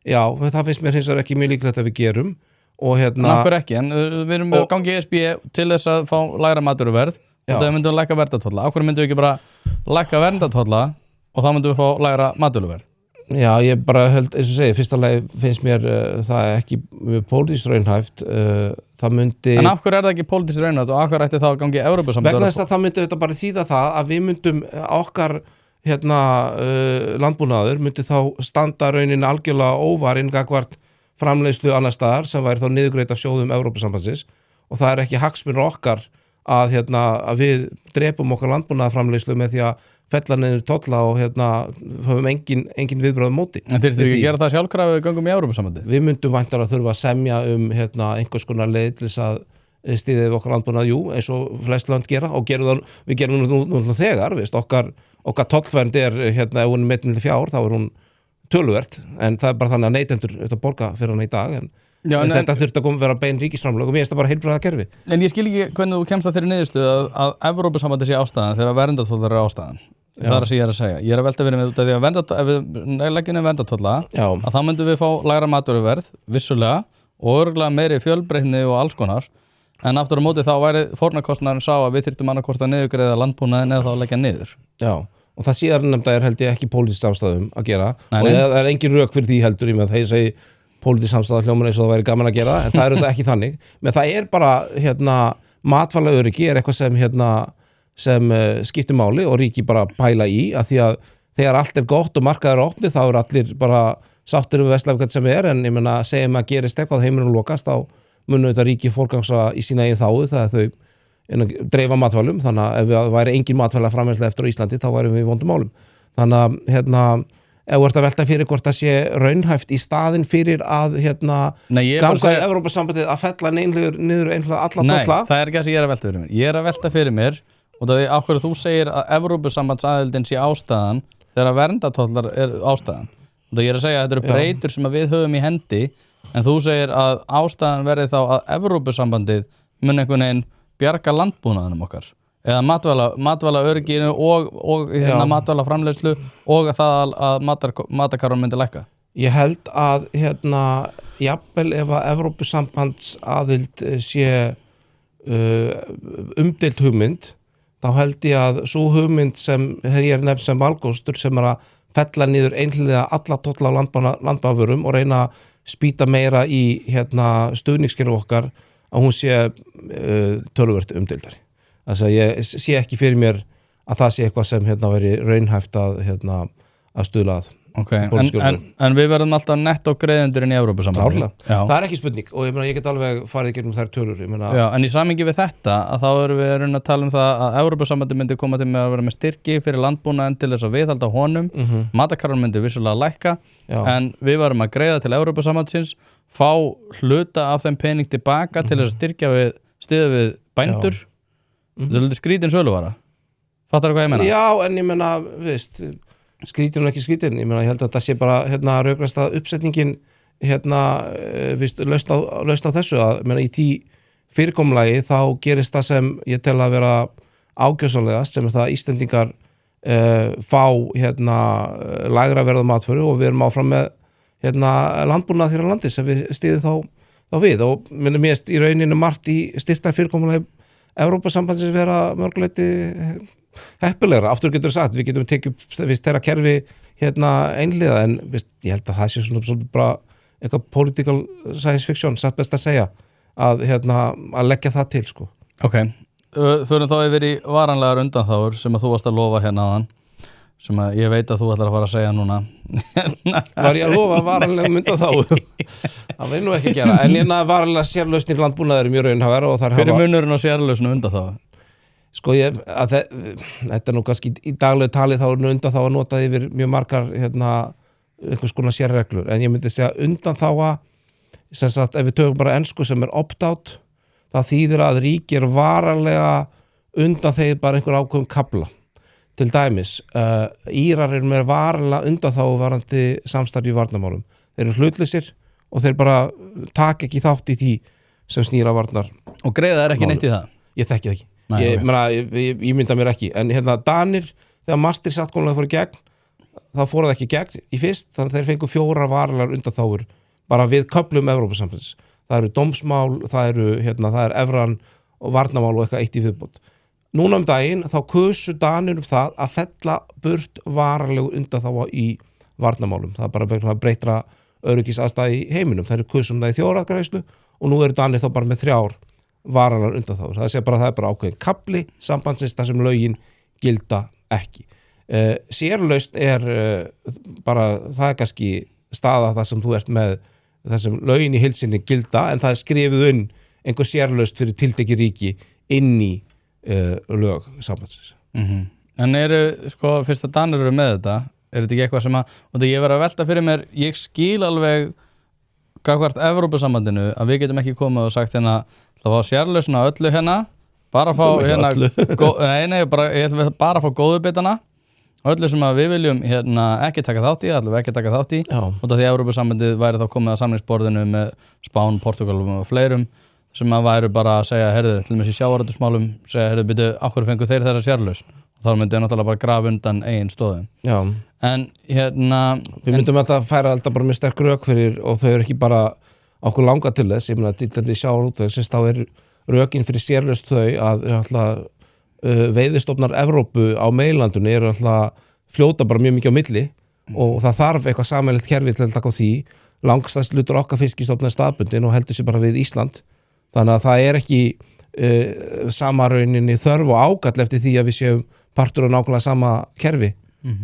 Já, það finnst mér hins vegar ekki mjög líklegt að við gerum. En af hverju ekki? En við erum að gangi ESB til þess að fá lægra matvöruverð og það myndum við lækka verndartolla. Af hverju myndum við ekki bara lækka verndartolla og þá myndum við fá lægra matvöruverð? Já, ég bara held, eins og segi, fyrsta lagi finnst mér það ekki pólitískt raunhæft, það myndi... En af hverju það ekki pólitískt raunhæft og af hverju ætti það að gangi Evrópusambandið? Vegna þess að það myndi þetta bara þýða það að við myndum okkar landbúnaður myndi þá standa raunin algjörlega óvarinn gagnvart framleiðslu annars staðar sem væri þá niðurgreitt af sjóðum Evrópusambandsins og það ekki hagsmunir okkar að við drepum okkar landbúnaðarframleiðslu með því að fella niður tolla og höfum engin viðbröð móti. En þyrftu ekki að gera það sjálfkrafa við göngum í Evrópusambandið? Við myndum væntanlega að þurfa að semja einhvers konar leið til þess að styðja við okkar landbúnað, eins og flest lönd gera og við gerum nú þegar, okkar tollvernd ef hún metin til fjár, þá hún töluvert, en það bara þannig að neytendur borga fyrir hana í dag, en þetta þurfti að vera bein ríkisframlög og mér finnst það bara heilbrigða kerfi. En ég skil ekki hvernig þú kemst að þeirri niðurstöðu að Evrópusambandið sé ástæðan þegar verndartollar eru ástæðan. Það sem ég að segja. Ég að velta verið með út af því að ef við leggjum verndartolla, að þá myndum við fá lægra matvöruverð, vissulega, og örugglega meiri fjölbreytni og alls konar, en aftur á móti þá væri fórnarkostnaðurinn sá að við þyrftum annarkvort að niðurgreiða landbúnaðinn eða þá að leggja niður. Já. Og það síðarnefnda held ég ekki pólitískt samstæðum að gera og það engin rök fyrir því heldur í með það ég segi pólitískt samstæða hljóman eins og það væri gaman að gera en það þetta ekki þannig, menn það bara matvælaöryggi eitthvað sem sem skiptir máli og ríki bara pæla í að því að þegar allt gott og markaður opni þá allir bara sáttir við versla sem en ég meina segjum að gerist eitthvað heiminum lokast þá munu þetta ríki forgangsa í sína eigin þáu það þau dreifa matvælum þannig að ef það væri engin matvæla framleiðsla eftir á Íslandi þá værum við í vondum málum þannig að ef þú ert að velta fyrir hvort það sé raunhæft í staðinn fyrir að ganga í Evrópusambandið að fella niður einhverja alla tolla. Nei, það ekki það sem ég að velta fyrir mér. Ég að velta fyrir mér og það af hverju þú segir að Evrópusambandsaðildin sé ástæðan þegar verndatollar ástæðan. Og það ég að segja að þetta eru breytur sem við höfum í hendi en þú segir að ástæðan verði þá að Evrópusambandið mun einhvern veginn bjarga landbúnaðinum okkar. Eða matvæla örygginu og matvæla framleiðslu og það að matakarun myndi lækka. Ég held að jafnvel ef að Evrópusambandsaðild sé umdeild hugmynd þá held ég að sú hugmynd sem ég nefnt sem valkostur sem að fella niður einhliða alla tolla á landbúnaðarvörum og reyna að spýta meira í stuðningskerfi okkar að hún sé töluvert umdeildari. Þannig að ég sé ekki fyrir mér að það sé eitthvað sem veri raunhæft að stuðla að. Okay. En við verðum alltaf netto greiðendur inn í Evrópusambandinu. Klárlega. Það ekki spurning og ég get alveg farið í gegnum þær tölur. Já, en í samhengi við þetta að þá erum við að tala um það að Evrópusambandið myndi koma til með að vera með styrki fyrir landbúnaðinn til þess að viðhalda honum. Matakarun myndi vissulega lækka en við varum að greiða til Evrópusambandsins, fá hluta af þeim pening tilbaka til þess að styðja við bændur. Það er skrítin söluvara. Fattar þú hvað ég meina? Já, en ég meina, skrítin og ekki skrítin. Ég meina, ég held að þetta sé bara rökræsta uppsetningin lausn á þessu að meina í tí fyrirkomulagi þá gerist það sem ég tel að vera ágjöfsanlegast sem það Íslendingar fá lægra verð á matvöru og við erum áfram með landbúnað hér á landi sem við styðum þá við og mér í rauninu margt í styrktar fyrirkomulagi Evrópusambandsins vera mörguleiti heppilegra. Aftur getur sagt, við getum tekið þeirra kerfi einhliða en ég held að það sé svona bara eitthvað political science fiction, satt best að segja að leggja það til sko. Ok, förum þá yfir í varanlegar undanþágur sem að þú varst að lofa áðan sem að ég veit að þú ætlar að fara að segja núna. Var ég að lofa varanlegum undanþágu? Það vil nú ekki gera, en varanlega sérlausnir landbúnaður mjög raunhæfar og þar hver munurinn á sérlausnu undanþágu? Sko þetta nú kannski í daglegu tali þá undanþága notað yfir mjög margar einhvers konar sérreglur, en ég myndi segja undanþága sem sagt ef við tökum bara ensku sem opt-out, það þýðir að ríki varanlega undanþegið bara einhver ákveðum kafla. Til dæmis, Írar eru með varanlega undanþágu varandi samstarfi í varnarmálum. Þeir eru hlutlausir og þeir bara taka ekki þátt í því sem snýra varnar. Og greiða ekki neitt í það? Ég þekki það ekki. Ég mynda mér ekki. En Danir, þegar Maastricht-sáttmáli fór í gegn, þá fór það ekki í gegn í fyrst, þannig að þeir fengu 4 varanlegar undanþágur bara við köflum Evrópusambandsins. Það eru dómsmál, það er evran og varnarmál og eitthvað eitt í viðbót. Núna daginn þá kusu Danir það að fella burt varanlegu undanþága í varnarmálum. Það er bara breytra öryggisaðstæði í heiminum. Það eru kusum það í þjóðaratkvæðagreiðslu og nú eru Danir þá bara með 3 varanlegar undanþágur. Það er bara ákveðin kafli sambandsins þar sem lögin gilda ekki. Sérlausn bara, það er kannski staða það sem þú ert með það sem lögin í heilsinni gilda en það er skrifið einhver sérlausn fyrir tiltekið ríki inn í lög sambandsins. En fyrst að Danir eru með þetta þetta ekki eitthvað sem og það ég verið að velta fyrir mér, ég skil alveg gagnvart Evrópusambandinu að við getum ekki komið og sagt það var sérlausn á öllu bara að fá bara að fá góðu bitana öllu sem að við viljum ekki taka þátt í og það því Evrópusambandið væri þá komið að samningsborðinu með Spán, Portugal og fleirum sem að væru bara að segja, til og með í sjávarútvegsmálum, segja, byrju, á hverju fengu þeir þessa sérlausn? Og þá myndi náttúrulega bara grafa undan eigin stóðum. Já. En við myndum að færa alltaf bara með sterk rök fyrir, og þau eru ekki bara okkur langa til þess, ég meina, til þetta í sjávarútvegs, þá er rökin fyrir sérlausn þau að veiðistofnar Evrópu á meginlandinu eru alltaf fljóta bara mjög mikið á milli og það þarf eitthvað sameiginlegt kerfi til að taka á því. Langstærst hlutur okkar fiskistofnar staðbundin og heldur sér bara við Ísland. Þannig að það er ekki sama rauninni þörf og ágall eftir því að við séum partur á nákvæmlega sama kerfi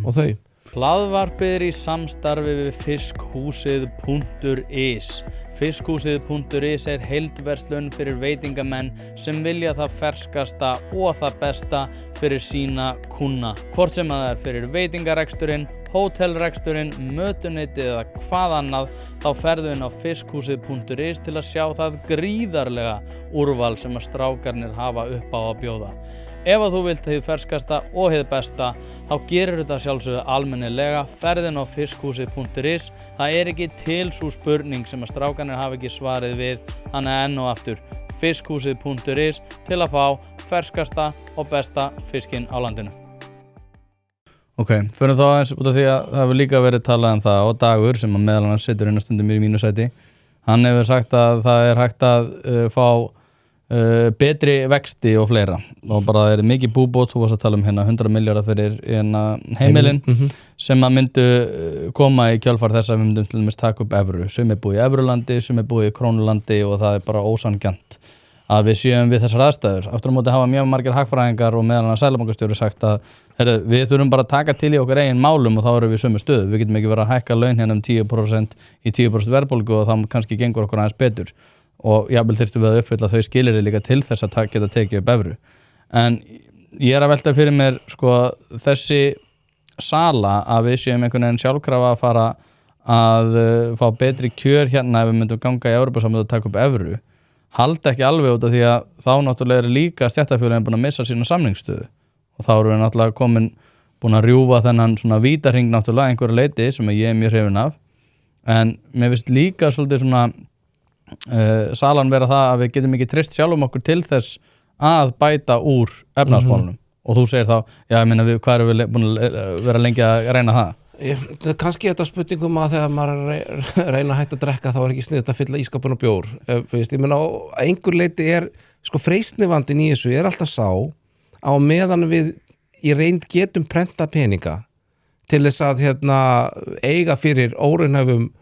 og þau. Hlaðvarpið í samstarfi við fiskhúsið.is. Fiskhúsið.is heildverslun fyrir veitingamenn sem vilja það ferskasta og það besta fyrir sína kúnna. Hvort sem það fyrir veitingareksturinn, hótelreksturinn, mötuneytið eða hvað annað, þá ferðu inn á fiskhúsið.is til að sjá það gríðarlega úrval sem að strákarnir hafa upp á að bjóða. Ef að þú vilt hið ferskasta og hið besta, þá gerir þetta sjálfsögðu almennilega, ferðin á fiskhúsið.is. Það ekki til sú spurning sem að strákarnir hafa ekki svarið við, þannig enn og aftur fiskhúsið.is til að fá ferskasta og besta fiskinn á landinu. Ok, fyrir þá aðeins út af því að það hefur líka verið talað það og Dagur sem að meðal annars situr inn á stundum í mínu sæti. Hann hefur sagt að það hægt að fá betri vexti og fleira og bara það mikið búbót, þú varst að tala 100 milljarðar fyrir heimilin sem að myndu koma í kjölfar þess að við myndum til dæmis taka upp evru, sem búið í evrulandi, sem búið í krónulandi og það bara ósanngjarnt að við séum við þessar aðstæður. Aftur á móti hafa mjög margir hagfræðingar og meðan að Seðlabankastjóri sagt að við þurfum bara að taka til í okkar eigin málum og þá erum við sömu stöðu. Við getum ekki verið að hækka laun 10% í 10% verðbólgu og þá kannski gengur okkur aðeins betur. Og jafnvel þyrftum við að uppfylla þau skilyrði líka til þess að geta tekið upp evru. En ég að velta fyrir mér þessi sala að við séum einhvern veginn sjálfkrafa að fara að fá betri kjör hérna ef við myndum ganga í Evrópusambandið og taka upp evru, halda ekki alveg út af því að þá náttúrulega líka stéttarfélögin búin að missa sína samningsstöðu og þá erum við náttúrulega búin að rjúfa þennan svona vítahring náttúrulega einhverju leyti sem ég mjög hrifinn af. En mér finnst líka svolítið svona salan vera það að við getum ekki treyst sjálfum okkur til þess að bæta úr efnahagsmálunum og þú segir þá, já ég meina hvað erum við búin að vera lengi að reyna það? Kannski þetta spurningum að þegar maður reyna að hætta að drekka þá ekki sniðugt að fylla ískapun og bjór. Ég meina á einhver leiti freistnivandinn í þessu alltaf sá á meðan við í reynd getum prenta peninga til þess að eiga fyrir óraunhæfum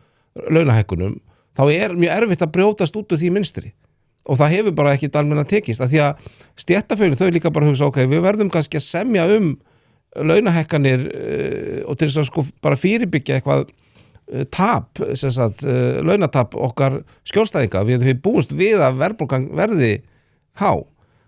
launahækkunum, þá mjög erfitt að brjótast út úr því mynstri og það hefur bara ekki almennilega tekist af því að stéttarfélögin þau líka bara hugsa ok, við verðum kannski að semja launahækkanir og til þess að bara fyrirbyggja eitthvað tap, launatap okkar skjólstæðinga, við búumst við að verðbólgan verði há,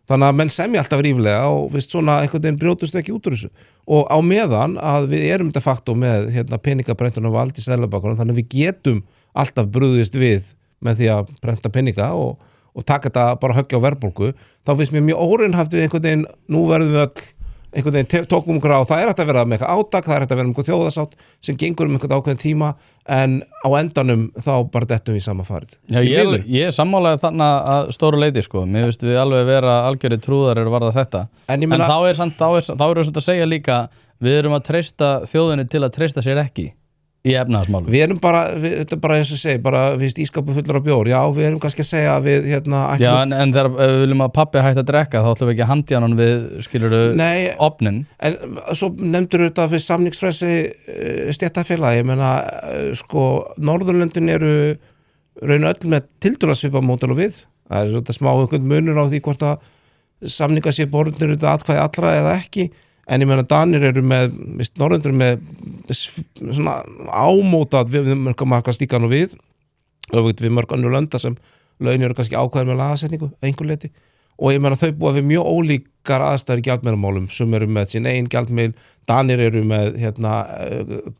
þannig að menn semja alltaf ríflega og svona einhvern veginn brjótust ekki út úr þessu og á meðan að við erum de facto með peningabrentunum vald í Seðlabankanum, þannig að við getum alltaf brugðist við með því að prenta peninga og taka þetta bara höggja á verðbólgu, þá finnst mér mjög óraunhæft við einhvern veginn, nú verðum við öll einhvern veginn tókum okkur á, það hægt að vera með eitthvað átak, það hægt að vera með eitthvað þjóðarsátt sem gengur einhvern ákveðin tíma en á endanum þá bara dettum við í sama farið. Já, ég sammálaði þannig að stóru leiti mér finnst við alveg vera algjörði trúðar varða þetta, en þá er samt að segja líka við erum að treysta þjóðinni til að treysta sér ekki í efnahagsmálum. Við erum þetta bara eins og segi, ískapu fullur af bjór, já, við erum kannski að segja að við Já, en þegar við viljum að pabbi hætti að drekka, þá ætlum við ekki að handja hann við, skilurðu, opnin. En svo nefndur þetta fyrir samningsfrelsi stéttarfélaga, ég meina, Norðurlöndin eru raun öll með tiltölulega svipað módel og við. Það þetta smá einhvern munur á því hvort að samninga sé borðnir þetta atkvæði allra eða ekki. En ég meina Danir eru með, Norðurlöndin eru með svona ámótað við mörgum markast líka nú við mörg önnur lönda sem laun eru kannski ákvæðin með lagasetningu einhver leiti og ég meina þau búa við mjög ólíkar aðstæður í gjaldmiðlamálum sem eru með sín eigin gjaldmiðl, Danir eru með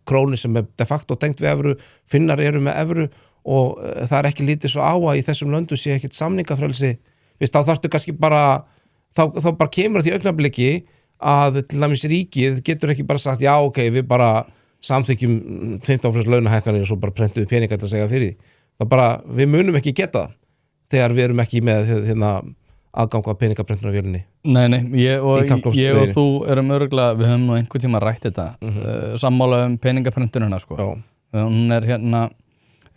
krónu sem er de facto tengt við evru, Finnar eru með evru og það ekki lítið svo á að í þessum löndum sé ekkert samningafrelsi, þá þarftu kannski bara þá bara kemur því augnabliki að til dæmis ríkið getur ekki bara sagt já ok, við bara samþykjum 15% launahækkanir og svo bara prentum við peningar til að segja fyrir því. Það bara, við munum ekki geta það þegar við erum ekki með aðgang á peningaprentunarvélinni. Nei, ég og þú erum örugglega, við höfum nú einhvern tíma rætt þetta, sammála peningaprentunina hún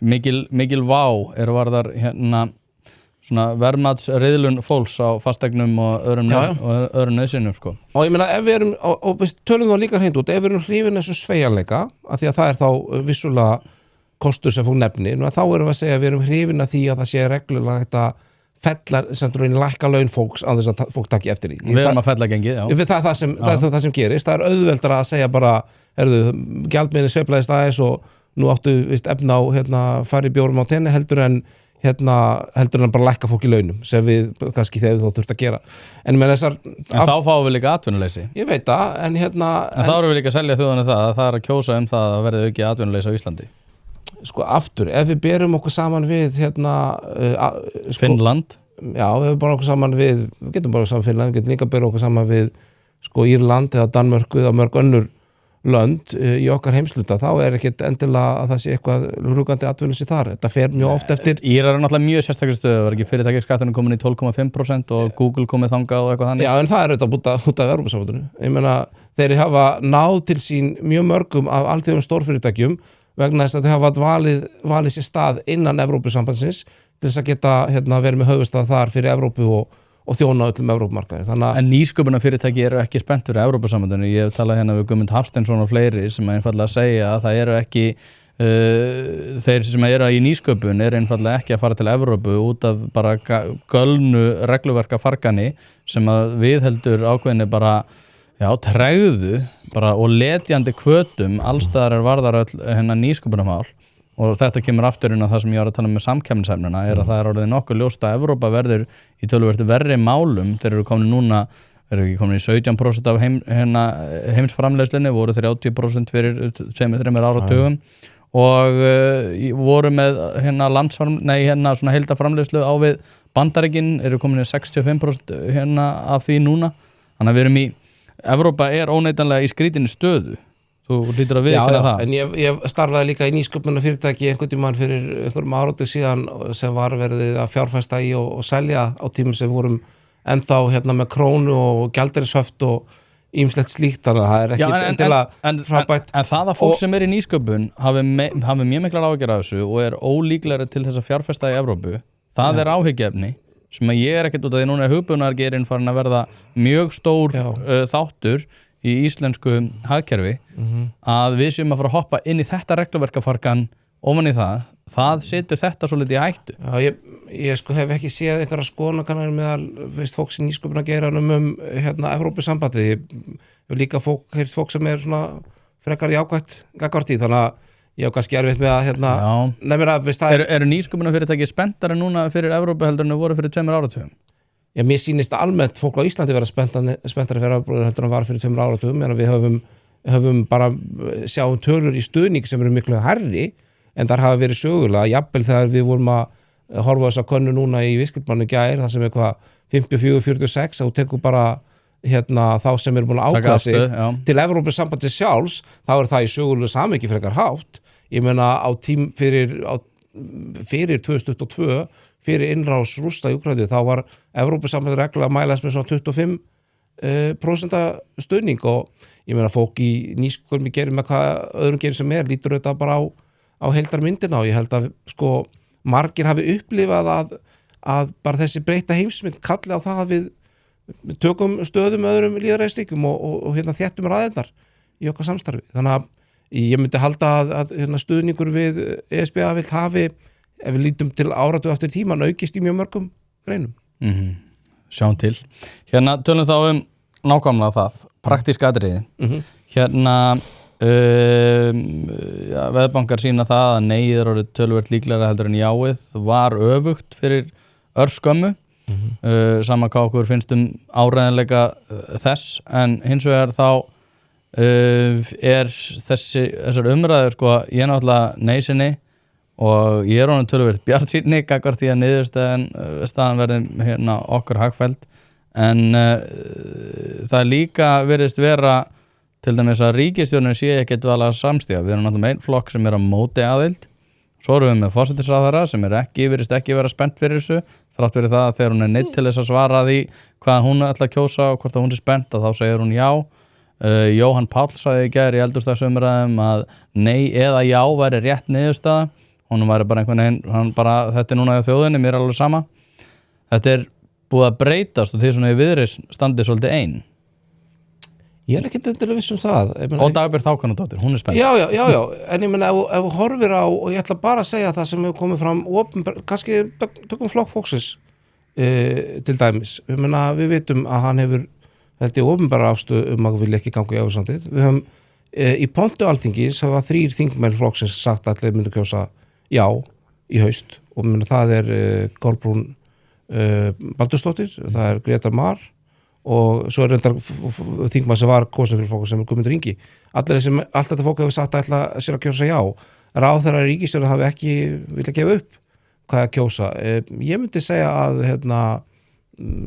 mikil vá varðar svona verðmatsriðlun fólks á fasteignum og öðrum nauðsynjum Og ég meina ef við erum og tölum þá líka hreint út, ef við erum hrifin þessum sveigjanleika, af því að það þá vissulega kostur sem fólk nefnir, þá erum við að segja að við erum hrifin að því að það sé reglulega hægt að fellar, sem raunin lækka laun fólks á þess að fólk taki eftir því. Við erum að fella gengið, já. Það er það sem gerist. Það er auðveldara að segja bara, gjaldmiðlinn sveiflaðist aðeins og nú áttu efna á fari bjórum á tenni heldur en bara lækka fólk í launum sem við kannski þegar þá þurft að gera. En þá fáum við líka atvinnuleysi. Ég veit það, en þá erum við líka að selja þjóðanum það að það er að kjósa það að verði aukið atvinnuleysi á Íslandi. Sko aftur, ef við berum okkur saman við Finnland. Já, ef við berum okkur saman við getum bara saman Finnland, við getum líka berum okkur saman við Írland eða Danmörku eða mörg önnur lönd í okkar heimsluta, þá ekkert endilega að það sé eitthvað rúgandi atvinnuleysi þar. Þetta fer mjög oft eftir. Írar eru náttúrulega mjög sérstakri stöðu, var ekki fyrirtækjaskatturinn komin í 12,5% og Google komið þangað og eitthvað þannig. Já, en það auðvitað út af Evrópusambandinu. Ég meina, þeir hafa náð til sín mjög mörgum af alþjóðum stórfyrirtækjum vegna þess að þau hafa valið sér stað innan Evrópusambandsins til þess að geta verið með höfuðstað þar fyrir Evrópu og þjóna öllum Evrópumarkaði. En nýsköpunarfyrirtæki eru ekki spennt fyrir Evrópusambandinu. Ég hef talað við Guðmund Hafsteinsson og fleiri sem einfaldlega segja að það eru ekki þeir sem eru í nýsköpun eru einfaldlega ekki að fara til Evrópu út af bara gölnu regluverka fargani sem að viðheldur ákveðinni bara tregðu bara og letjandi hvötum allstaðar varðar öll nýsköpunarmál. Og þetta kemur aftur inn á það sem ég var að tala með samkeppnishæfnina að það er orðið nokkuð ljóst að Evrópa verður í töluvert verri málum. Þeir eru komin núna, eru ekki komin í 17% af heimsframleiðslunni, voru 30% fyrir 2-3 áratugum og voru með svona heildarframleiðslu á við Bandaríkin, eru komin í 65% af því núna. Þannig að við erum Evrópa er óneitanlega í skrítinni stöðu. Þú lítur að viðurkenna það. En ég starfaði líka í nýsköpunarfyrirtæki einhvern tímann fyrir einhverjum áratug síðan sem var verið að fjárfesta í og selja á tímum sem vorum ennþá með krónu og gjaldeyrishöft og ýmislegt slíkt, þannig að það er ekki endilega frábært. En það að fólk sem í nýsköpun hafi mjög miklar áhyggjur af þessu og er ólíklegri til þess að fjárfesta í Evrópu, það er áhyggjuefni sem að ég ekkert út af því núna er hugbúnaðargeirinn farin að verða mjög stór þáttur í íslensku hagkerfi að við séum að fara að hoppa inn í þetta regluverkafarkan ofan í það setur þetta svo litið í hættu. Já, ég hef ekki séð einhverja skoðanakannanir meðal fólks í nýsköpunargeiranum Evrópusambandið. Ég hef líka fólk sem er svona frekar jákvætt gagnvart því, þannig að ég hef kannski erfitt með að Eru nýsköpunarfyrirtæki spenntari núna fyrir Evrópu heldur en þau voru fyrir 2 áratugum? Já, mér sýnist almennt fólk á Íslandi vera spenntari fyrir Evrópu heldur en var fyrir 2 áratugum, en við höfum bara sjáum tölur í stuðning sem eru miklu hærri en þar hafa verið sögulega, jafnvel þegar við vorum að horfa þess að könnu núna í viðskiptamannu gær, það sem eitthvað 54-46, og tekur bara þá sem eru búin að ákvæða sig til Evrópusambandi sjálfs, þá er það í sögulega samhengi frekar hátt. Ég meina á fyrir 2022 fyrir innrás Rússa í Úkraínu, þá var Evrópusambandið regla að mælast með svona 25% stuðning, og ég meina fólk í nýsköpunum gerir með hvað öðrum gerir sem lítur auðvitað bara á heildarmyndina, og ég held að margir hafi upplifað að bara þessi breytta heimsmynd kalli á það að við tökum stöðum öðrum lýðræðisríkjum og þéttum ræðirnar í okkar samstarfi. Þannig að ég myndi halda að stuðningur við ESB aðvild hafi, ef við lítum til áratug eftir tíman, aukist í mjög mörgum greinum. Sjáum til. Tölum þá nákvæmlega það, praktíska atriði. Veðbankar sína það að neyið er orðið töluvert líklega heldur en jáið, var öfugt fyrir örskömmu. Sama hvað okkur finnst áreiðanleika þess, en hins vegar þá er þessar umræður ég er náttúrulega neysinni og ég er honum töluvert bjartsýnni gagnvart því að niðurstaðan verði okkur hagfelld, en það líka virðist vera til dæmis að ríkisstjórnin sé ekkert vala samstíða. Við erum náttúrulega með einn flokk sem er á móti aðild, svo erum við með forsætisráðherra sem virðist ekki vera spennt fyrir þessu, þrátt fyrir það að þegar hún er neitt til þess að svara því hvað hún ætla að kjósa og hvort hún er spennt, þá segir hún já. Jóhann Páll sagði í gær í eldhúsdagsumræðum að nei eða já væri rétt niðurstaða. Honum væri bara einhvern veginn, þetta er núna í þjóðinni, mér er alveg sama. Þetta er búið að breytast og því svona í Viðreisn standið svolítið ein. Ég er ekki endilega viss það. Og Dagbjört Hákonardóttir, hún er spennt. Já, en ég meina ef þú horfir á, og ég ætla bara að segja það sem hefur komið fram, kannski tökum Flokk fólksins til dæmis, við vitum að hann hefur held ég opinbera afstöðu að vilja ekki ganga í Evrópusambandið. Við höfum í pontu Alþingis hafa 3 þingmenn flokksins sagt að allir myndu kjósa já í haust og það Kolbrún Baldursdóttir, það Grétar Mar og svo reyndar þingmann sem var kosin fyrir fólk sem Guðmundur Ingi. Allt þetta fólk hefur sagt að ætla sér að kjósa já. Ráðherrar í ríkisstjórn hafi ekki vilja gefa upp hvað að kjósa. Ég myndi segja að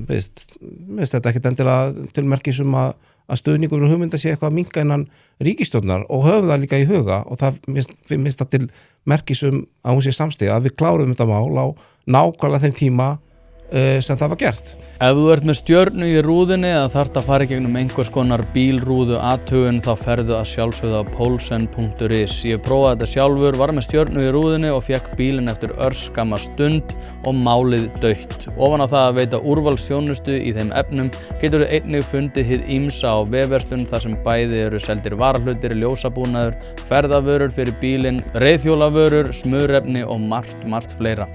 veist þetta ekkert endilega til merkis að stuðningur og hugmynda sé eitthvað að minnka innan ríkisstjórnar og höfum það líka í huga og það minnst það til merkis að hún sé samstiga að við klárum þetta mál á nákvæmlega þeim tíma sem það var gert. Ef þú ert með stjörnu í rúðinni eða þarft að fara í gegnum einhvers konar bílrúðu athugun þá ferðu að sjálfsögðu á polsen.is. Ég prófaði þetta sjálfur, var með stjörnu í rúðinni og fekk bílinn eftir örskamma stund og málið dautt. Ofan á það að veita úrvalsþjónustu í þeim efnum getur þú einnig fundið hið ýmsa á vefverslun þar sem bæði eru seldir varahlutir, ljósabúnaður, ferðavörur fyrir bílinn, reiðhjólavörur, smurefni og margt fleira.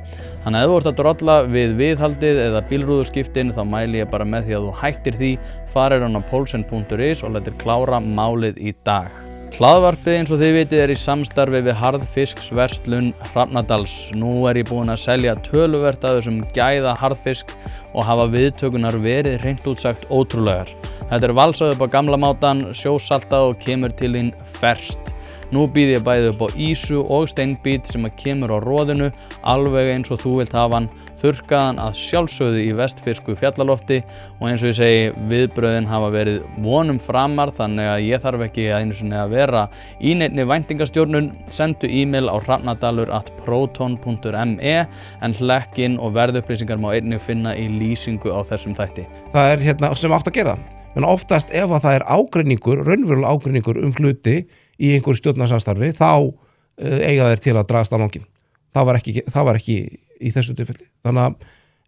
Þannig að ef þú ert að drolla við viðhaldið eða bílrúðuskiptin þá mæli ég bara með því að þú hættir því, farir á polsen.is og lætur klára málið í dag. Hlaðvarpið eins og þið vitið í samstarfi við harðfisksverslun Hrafnadals. Nú ég búinn að selja töluvert af þessum gæða harðfisk og hafa viðtökunar verið hreint út sagt ótrúlegar. Þetta valsað upp á gamla mátan, sjósaltað og kemur til þín ferskt. Nú býð ég bæði upp á ísu og steinbít sem kemur á roðinu, alveg eins og þú vilt hafa hann, þurrkaðan að sjálfsögðu í vestfirsku fjallalofti og eins og ég segi, viðbröðin hafa verið vonum framar þannig að ég þarf ekki einu sinni að vera í neinni væntingastjórnun. Sendu e-mail á hrafnadalur@proton.me en hlekkin og verðupplýsingar má einnig finna í lýsingu á þessum þætti. Það sem átt að gera, en oftast ef að það ágreiningur, raunverulega ágreiningur hluti í einhverju stjórnarsamstarfi þá eiga þeir til að dragast á langinn. Það var ekki í þessu tilfelli. Þannig að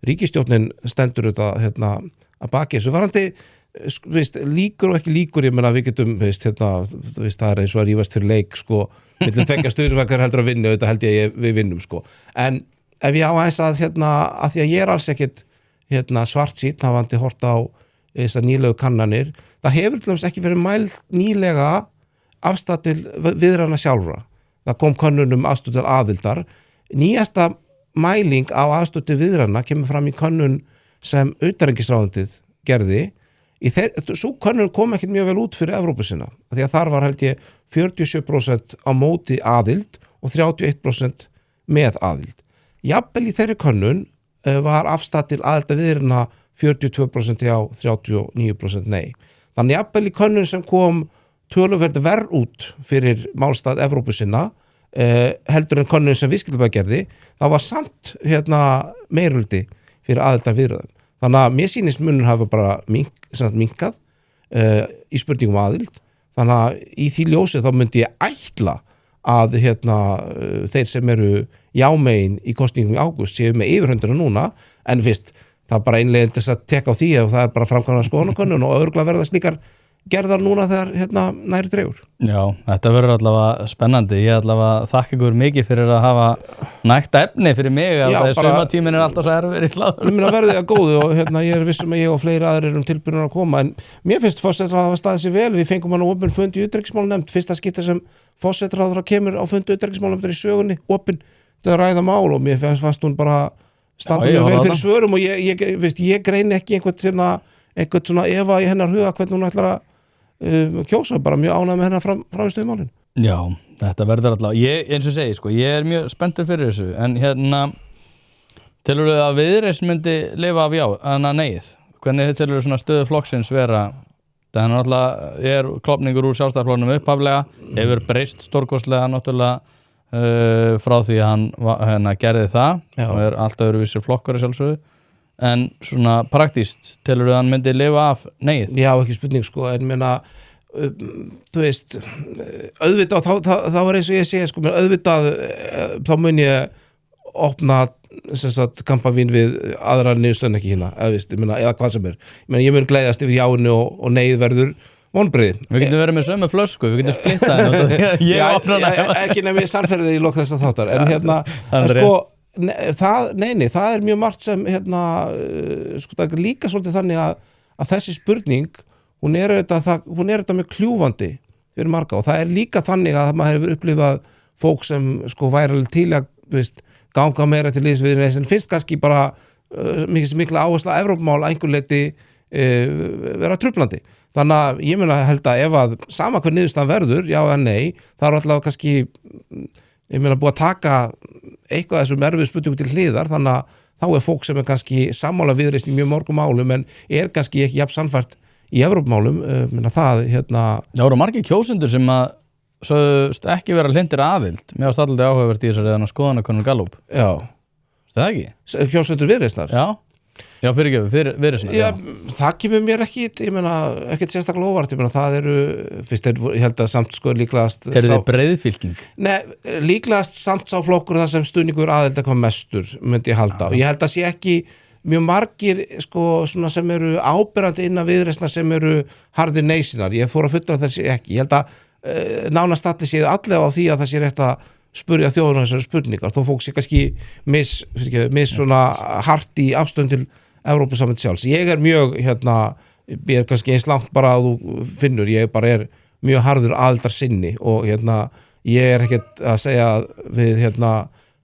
ríkisstjórnin stendur þetta að baki þessu varandi líkur og ekki líkur, ég meina við getum það eins og að rífast fyrir leik milli tveggja stuðningsmanna heldur að vinna, þetta held ég við vinnum en ef ég á aðeins að því að ég alls ekkit svartsýnn hafandi hort á þessar nýlegu kannanir, það hefur til dæmis ekki verið mæld nýlega afstæð til viðræðna sjálfra. Það kom könnun aðstöð til aðildar. Nýjasta mæling á aðstöð til viðræðna kemur fram í könnun sem utanríkisráðuneytið gerði. Sú könnun kom ekkert mjög vel út fyrir Evrópusina, því að þar var held ég 47% á móti aðild og 31% með aðild. Jafnvel í þeirri könnun var afstæð til aðilda viðræðna 42% já, 39% nei. Þannig jafnvel í könnun sem kom töluvert verð út fyrir málstað Evrópusinna heldur en könnun sem Viðskiptablaðið gerði, það var samt meirhluti fyrir aðildar viðræðum. Þannig að mér sýnist munur hafa bara minnkað í spurningum aðild. Þannig að í því ljósi þá myndi ég ætla að þeir sem eru jámegin í kosningum í ágúst séu með yfirhöndina núna, en fyrst það bara einleginn þess að teka á því og það bara framkvæmna skoðanakönnun og örugglega verða slíkar gerðar núna þegar næri dregur. Já, þetta verður allavega spennandi. Ég allavega þakka ykkur mikið fyrir að hafa nægt efni fyrir mig að sumatíminn alltaf svo erfir í hlaður. Ég verði að góðu og ég vissum að ég og fleiri aðrir tilbúinir að koma, en mér finnst forsætisráðherra hafa staðið sig vel. Við fengum hann á opinn fund í utanríkismálanefnd, fyrsta skipti sem forsætisráðherra kemur á fund utanríkismálanefndar í sögunni, opinn til að ræða mál og mér fannst hún bara standa mjög vel fyrir svörum og ég greini ekki einhvern svona efa í hennar huga hvernig hún ætlar að kjósa, bara mjög ánægð með hennar framstöðu málin. Já, þetta verður allavega, eins og segi, ég er mjög spenntur fyrir þessu, en telur þau að Viðreisn myndi lifa af neið? Hvernig telur þau svona stöðu flokksins vera? Þannig alltaf klopningur úr Sjálfstæðisflokknum upphaflega, hefur breyst stórkostlega náttúrulega frá því að hann gerði það og allt öðruvísi flokkur sjálfsögðu. En svona praktíst telur hann myndi lifa af neið? Já, ekki spurning en meina þú veist auðvitað þá eins og ég segi auðvitað þá mun ég opna kampavín við aðra niðurstöðun ekki eða hvað sem ég mun gleðjast yfir jáinu og neið verður vonbrigði. Við getum verið með sömu flösku, við getum splittað ekki nefnir sannferðið í lok þess að þáttar en það mjög margt sem sko, það líka svolítið þannig að þessi spurning hún er þetta mjög kljúfandi fyrir marga og það líka þannig að maður hefur upplifað fólk sem sko væri alveg til að ganga meira til liðsviðurinn en finnst kannski bara mikla áhersla að Evrópumál að einhver leyti vera truflandi. Þannig að ég meina held að ef að sama hver niðurstaðan verður, já eða nei, það alltaf kannski ég meina búið að taka eitthvað þessum erfiðu spurningum til hliðar, þannig að þá fólk sem kannski sammála viðreisn í mjög mörgum málum en kannski ekki jafn sannfært í Evrópumálum, það Það voru margir kjósendur sem að sögðust ekki vera hlindir aðild mér varst alltaf áhugavert í þessari skoðanakönnun Gallup. Já. Það ekki? Kjósendur viðreisnar? Já, fyrir viðreisnar. Já, það kemur mér ekkit sérstaklega óvart, það eru, fyrst ég held að samt sko líklegast þið breiðfylking? Nei, líklegast samt sá flokkur það sem stuðningur aðild eitthvað mestur, myndi ég halda. Og ég held að sé ekki mjög margir sko svona sem eru áberandi innan viðreisnar sem eru harðir neysinar. Ég fór að fullra þessi ekki. Ég held að nánast allir séu allega á því að það sé rétt að spurja þjóðuna þessari spurningar þó fólk sé kannski miss svona hart í afstöðun til Evrópusambands sjálfs. Ég mjög ég kannski eins langt bara að þú finnur, ég bara mjög harður aðildarsinni og ég ekkert að segja við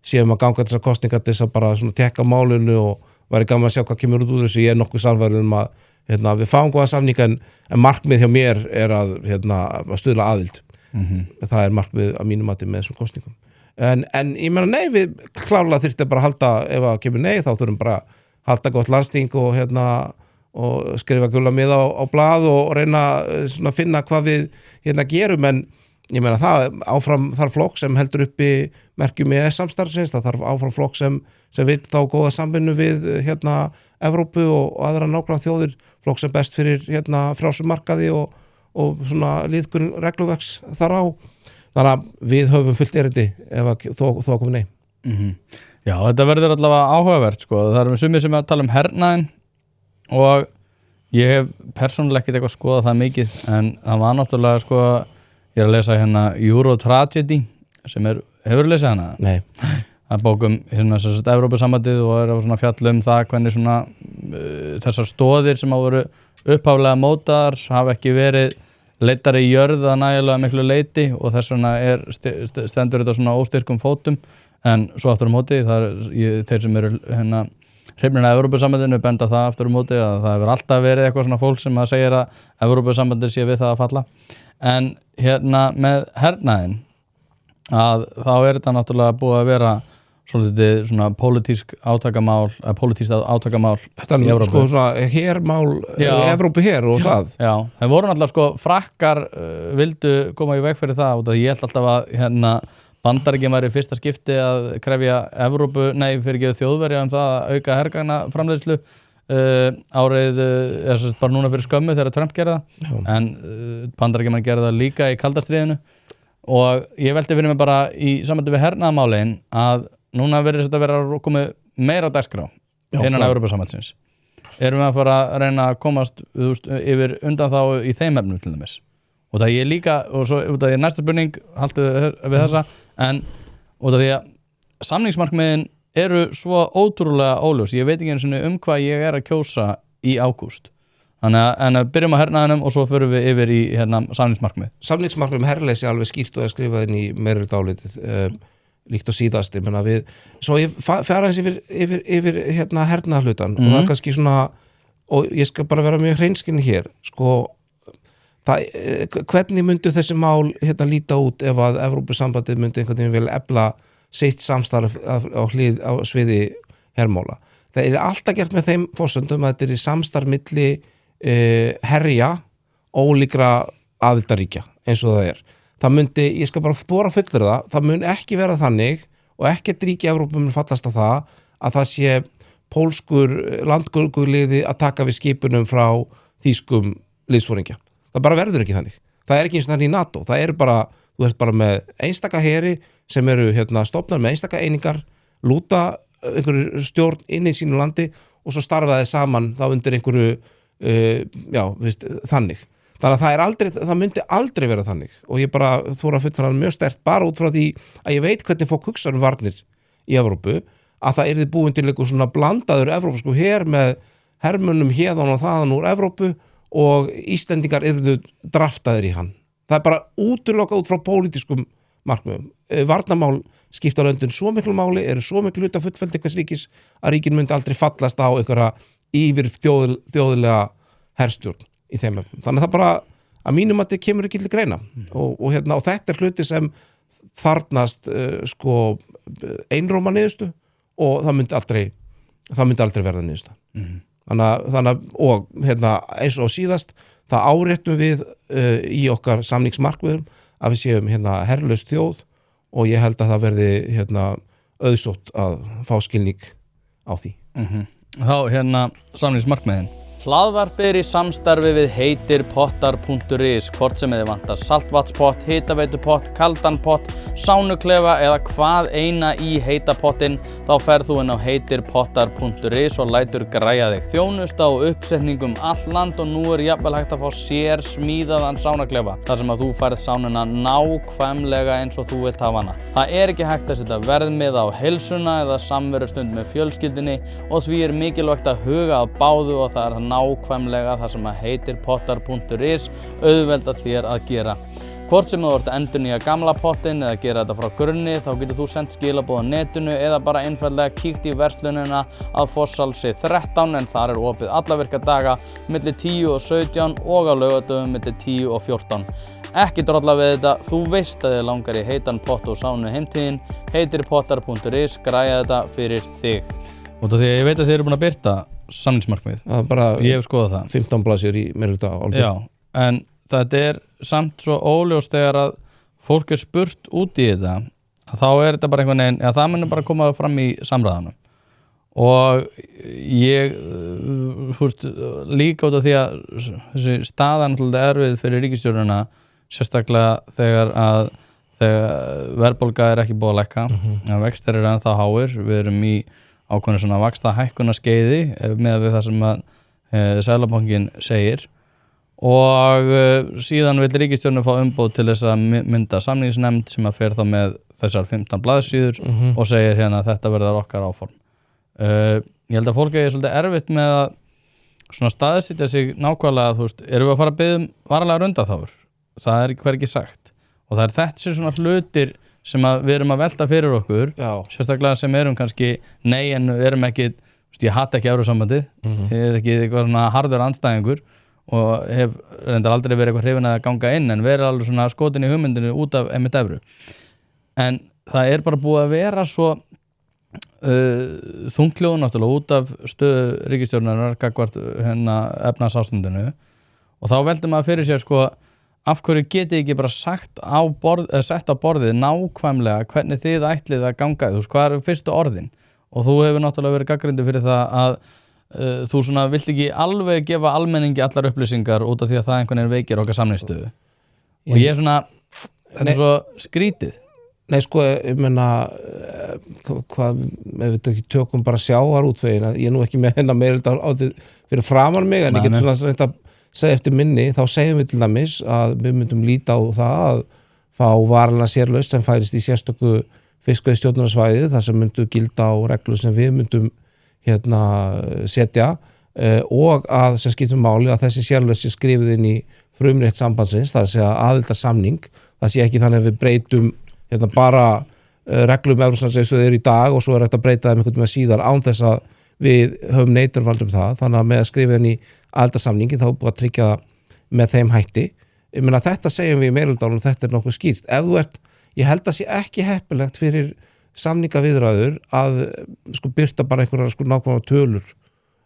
séum að ganga þessar kosningar til þess að bara svona tekka málinu og væri gaman að sjá hvað kemur út úr þessu. Ég nokkuð sannfærður að við fáum góða samninga en markmið hjá mér að stuðla aðild. Það markmið að mínum mati með þessum kosningum en ég meina nei, við klárlega þyrfti bara að halda, ef að kemur nei þá þurfum bara að halda gott landsting og og skrifa gula miða á blað og reyna svona að finna hvað við gerum en ég meina það áfram þarf flokk sem heldur uppi merkjum samstarfsins, það þarf áfram flokk sem vill þá góða samvinnu við Evrópu og aðra nákvæmlega þjóðir, flokk sem best fyrir frjálsum markaði og svona liðkunn regluverks þar á. Þannig að við höfum fullt erindi ef að þó komið nei. Já, þetta verður allavega áhugavert sko. Það með sumir sem að tala hernaðinn og ég hef persónulega ekkert eitthvað skoðað það mikið en það var náttúrulega sko, ég að lesa Euro Tragedy sem hefur lesið hana? Nei. Það bókum Evrópusambandið og svona fjall það hvernig svona þessar stóðir sem hafa voru upphaflega mótaðar hafa ekki verið leitar í jörð að nægilega miklu leiti og þess vegna stendur þetta svona óstyrkum fótum en svo aftur á móti þeir sem eru hrifnir af Evrópusambandinu benda það aftur á móti að það hefur alltaf verið eitthvað svona fólk sem að segja að Evrópusambandið sé við það að falla en með hernaðinn að þá þetta náttúrulega búið að vera svolítið svona pólitískt átakamál Þetta sko svona hermál Evrópu her og það. Já, það voru náttúrulega sko frakkar vildu koma í veg fyrir það og ég held alltaf að Bandaríkjum væri fyrsta skipti að krefja Þjóðverja það að auka hergagna framleiðslu árið bara núna fyrir skömmu þegar Trump gerði það en Bandaríkjum gerði það líka í kalda stríðinu og ég velti fyrir mig bara í sambandi við hernaðarmálin að núna verður þetta vera komið meira á dagskrá innan Evrópusambandsins. Erum við að fara að reyna að komast yfir undan þá í þeim efnum til dæmis. Og það ég líka, og svo út af því næsta spurning haltu við þessa, en út af því að samningsmarkmiðin eru svo ótrúlega óljós. Ég veit ekki einu sinni hvað ég að kjósa í ágúst. Þannig að byrjum á hernaðinum og svo förum við yfir í samningsmarkmið. Samningsmarkmið herleysi alveg skýrt og skrifað inn í meirihluta álitið. Líkt og síðast, svo ég fara yfir hernaðarhlutan og það kannski svona, og ég skal bara vera mjög hreinskinn hér, sko hvernig myndu þessi mál líta út ef að Evrópusambandið myndi einhvern veginn vilja efla sitt samstarf á sviði hermála. Það alltaf gert með þeim forsöndum að þetta í samstarf milli herja ólíkra aðildarríkja eins og það Það myndi, ég skal bara þora fullur það mun ekki vera þannig og ekkert ríki í Evrópu mun fallast á það sé pólskur landgönguliði að taka við skipunum frá þýskum liðsforingja. Það bara verður ekki þannig. Það ekki eins og þannig í NATO. Það bara, þú ert bara með einstaka heri sem eru stofnar með einstaka einingar, lúta einhverju stjórn inn í sínu landi og svo starfaði saman þá undir einhverju, þannig. Þannig að það myndi aldrei vera þannig og ég bara þóra fullur mjög sterkt bara út frá því að ég veit hvernig fólk hugsa varnir í Evrópu að það yrði búin til eitthvað svona blandaður evrópsku her með hermönnum héðan og þaðan úr Evrópu og Íslendingar yrðu draftaðir í hann. Það bara útilokað út frá pólitískum markmiðum. Varnarmál skipta löndin svo miklu máli, eru svo miklu hluta fullveldi hvers ríkis að ríkin myndi aldrei fallast á einhverja yfir þjóðlega herstjórn í þeim efnum. Þannig að það bara að mínum að þetta kemur ekki til greina og þetta hluti sem þarnast einróma niðurstu og það myndi aldrei verða niðursta. Þannig að og eins og síðast það áréttum við í okkar samningsmarkmiðum að við séum herlaus þjóð og ég held að það verði auðsótt að fá skilning á því. Þá samningsmarkmiðin. Hlaðvarpið er í samstarfi við heitirpottar.is, hvort sem þið vantar saltvatnspott, hitaveitupott, kaldan pott, sánuklefa eða hvað eina í heita pottinn, þá ferð þú inn á heitirpottar.is og lætur græja þig. Þjónusta og uppsetningum all land og nú er jafnvel hægt að fá sér smíðaðan sánuklefa, þar sem að þú færð sánuna nákvæmlega eins og þú vilt hafa hana. Það er ekki hægt að setja verðmiða á heilsuna eða samverustund með fjölskyldunni og því er mikilvægt að huga að báðu og það er nákvæmlega það sem að heitirpottar.is auðvelda þér að gera. Hvort sem þú ert að endurnýja gamla pottinn eða gera þetta frá grunni, þá getur þú sendt skilaboð á netinu eða bara einfaldlega kíkt í verslunina að Fossalsi 13 en þar er opið alla virka daga milli 10 og 17 og á laugardögum milli 10 og 14. Ekki drolla við þetta, þú veist að þið langar í heitan pott og sánu heimtíðin, heitirpottar.is græja þetta fyrir þig. Og því að ég veit að þið eru búin að birta samningsmarkmið. Ég hef skoðað það. 15 blaðsíður í meirihluta áliti. Já, en þetta er samt svo óljóst þegar að fólk er spurt út í þetta að þá er þetta bara einhvern veginn, að það munir bara koma fram í samræðanum. Og ég, líka út af því að þessi staðan er erfið fyrir ríkisstjórnina, sérstaklega þegar verðbólga er ekki búið að lækka, vextir eru ennþá háir, við erum í ákveðnu svona vaxta hækkuna skeiði með það sem að Seðlabankinn segir og síðan vill ríkisstjórnin fá umboð til þess að mynda samningsnefnd sem að fer þá með þessar 15 blaðsíður og segir að þetta verður okkar áform. Ég held að fólk er svolítið erfitt með að svona staðsetja sig nákvæmlega, erum við að fara að biðja varanlega undanþágur? Það er hvergi sagt og það er þetta svona hlutir sem við erum að velta fyrir okkur, sérstaklega sem erum kannski en erum ekki, ég hata ekki Evrusambandið, ég er ekki eitthvað svona harður andstæðingur og hef reyndar aldrei verið eitthvað hrifinn að ganga inn en verið alveg svona skotin í hugmyndinu út af einmitt evru. En það er bara búið að vera svo þungljóð náttúrulega út af stöðu ríkisstjórnarinnar gagnvart efnahagsástandinu og þá veldur maður fyrir sér af hverju getið ekki bara sett á borðið nákvæmlega hvernig þið ætlið að ganga, hvað eru fyrstu orðin og þú hefur náttúrulega verið gagnrýndur fyrir það að þú svona vilt ekki alveg gefa almenningi allar upplýsingar út af því að það einhvern veginn veikir okkar samningsstöðu og ég er svona, þetta er svo skrítið. Nei ég meina hvað, ef við ekki tökum bara sjávarútvegina, ég er nú ekki með meira átið fyrir framan mig en ég get svona reynt að segja eftir minni, þá segjum við til dæmis að við myndum líta á það að fá varanlega sérlaust sem færist í sérstöku fiskveiðistjórnarsvæði þar sem myndu gilda á reglur sem við myndum setja og að sem skiptum máli að þessi sérlaust sé skrifið inn í frumrétt sambandsins, það er að segja aðildarsamning, það sé ekki þannig að við breytum bara reglum Evrópusambandsins eins og þeir eru í dag og svo er þetta að breyta þeim einhvern veginn síðar án þess að við höfum neiturvald það, þannig að með að skrifa inn í aðildarsamningin þá er búið að tryggja það með þeim hætti. Ég meina þetta segjum við í meirihlutanum og þetta er nokkuð skýrt. Ef þú ert, ég held að sé ekki heppilegt fyrir samningaviðræður að birta bara einhverjar nákvæmlega tölur.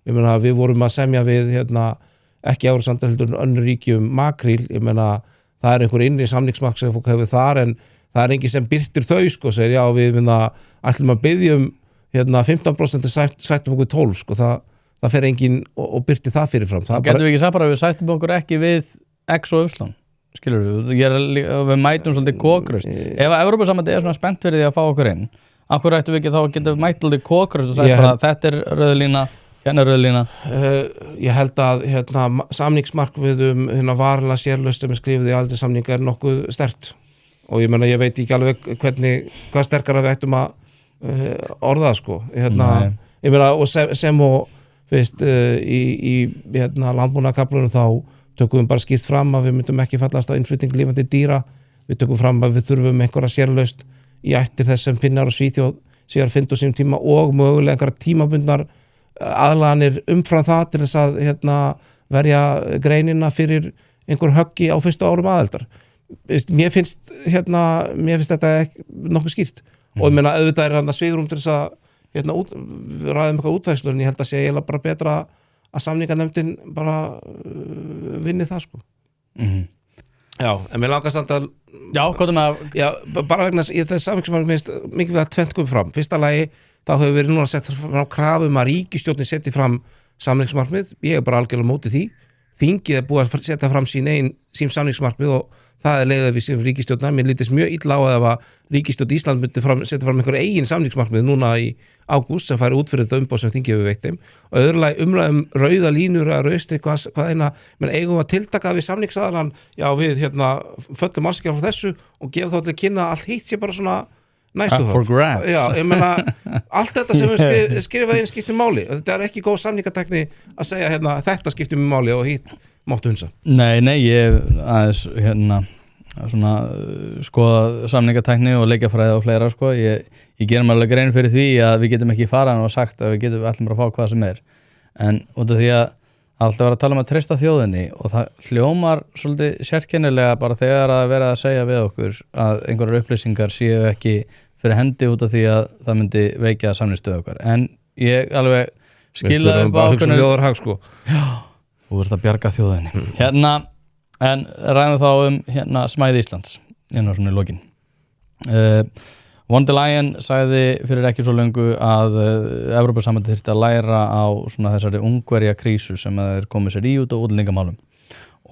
Ég meina við vorum að semja við ekki Evrópusambandið heldur önnur ríki makríl, ég meina það er einhver innri samningsmark sem fólk hefur þar en það er engin sem birtir þau segir já við ætlum að biðja 15% sættum okkur 12 það fer engin og byrti það fyrirfram. Getum við ekki sagt bara að við sættum okkur ekki við X og Y, skilur við mætum svolítið kókraust. Ef að Evrópusambandið er svona spennt fyrir því að fá okkur inn, af hverju ættum við ekki þá að geta mætt svolítið kókraust og sagt bara að þetta er rauðlína, hérna er rauðlína? Ég held að samningsmarkmiðum varanlega sérlaust sem er skrifið í aðildarsamninga er nokkuð sterkt og ég meina ég veit ekki alveg hvað sterkara við ættum að orðað sko Nei. ég meina og sem og veist, í landbúnaðarkaflunum þá tökum við bara skýrt fram að við myndum ekki fallast á innflutning lifandi dýra, við tökum fram að við þurfum einhverja sérlaust í ættir þess sem Finnar og Svíþjóð síðan fyndu á sínum tíma og mögulega einhverja tímabundnar aðlaganir umfram það til þess að verja greinina fyrir einhver höggi á fyrstu árum aðeldar. Mér finnst þetta nokkuð skýrt og ég meina auðvitað er þarna svigrúm til þess að ræðum eitthvað útvæðslu en ég held að sé eiginlega bara betra að samninganefndin bara vinni það sko. Já, en mér langar samt að bara vegna þess samningsmálum minnst mikið við að tvennt komið fram. Fyrsta lagi þá hefur verið núna sett fram krafum að ríkisstjórnin setji fram samningsmarkmið, ég er bara algjörlega móti því. Þingið er búið að setja fram sín samningsmarkmið og það er leiðið við sem ríkisstjórnar. Mér lítist mjög illa á að ríkisstjórn Ísland myndi setja fram einhver eigin samningsmarkmið núna í ágúst sem færi út fyrir þetta umboð sem þingið hefur veitt þeim og öðrulega umræðum rauða línur að raustri hvað eina, menn eigum að tiltaka við samningsaðalann, já við föllum allskjár frá þessu og gefa þá til að kynna allt hitt sé bara svona næstu for grabs. Já, ég meina allt þetta sem við skrifaði inn skiptir máli og þetta er ekki góð samningatekni að segja þetta skiptir mig máli og hitt máttu hunsa. Nei, ég aðeins svona skoða samningatekni og leikjafræði og fleira sko, ég gerir mér alveg grein fyrir því að við getum ekki farað og sagt að við ætlum bara að fá hvað sem er en út af því að alltaf vera að tala um að treysta þjóðinni og það hljómar svolítið sérkennilega bara þegar að vera að segja við okkur að einhverjar upplýsingar séu ekki fyrir hendi út af því að það myndi veikja samningsstöðu okkar en ég alveg skilja upp á þjóðarhag sko. Já, þú ert að bjarga þjóðinni en ræðum þá smæði Íslands svona í lokin von der Leyen sagði fyrir ekki svo löngu að Evrópusambandið þyrfti að læra á svona þessari Ungverja krísu sem er komið sér í út á útlendingamálum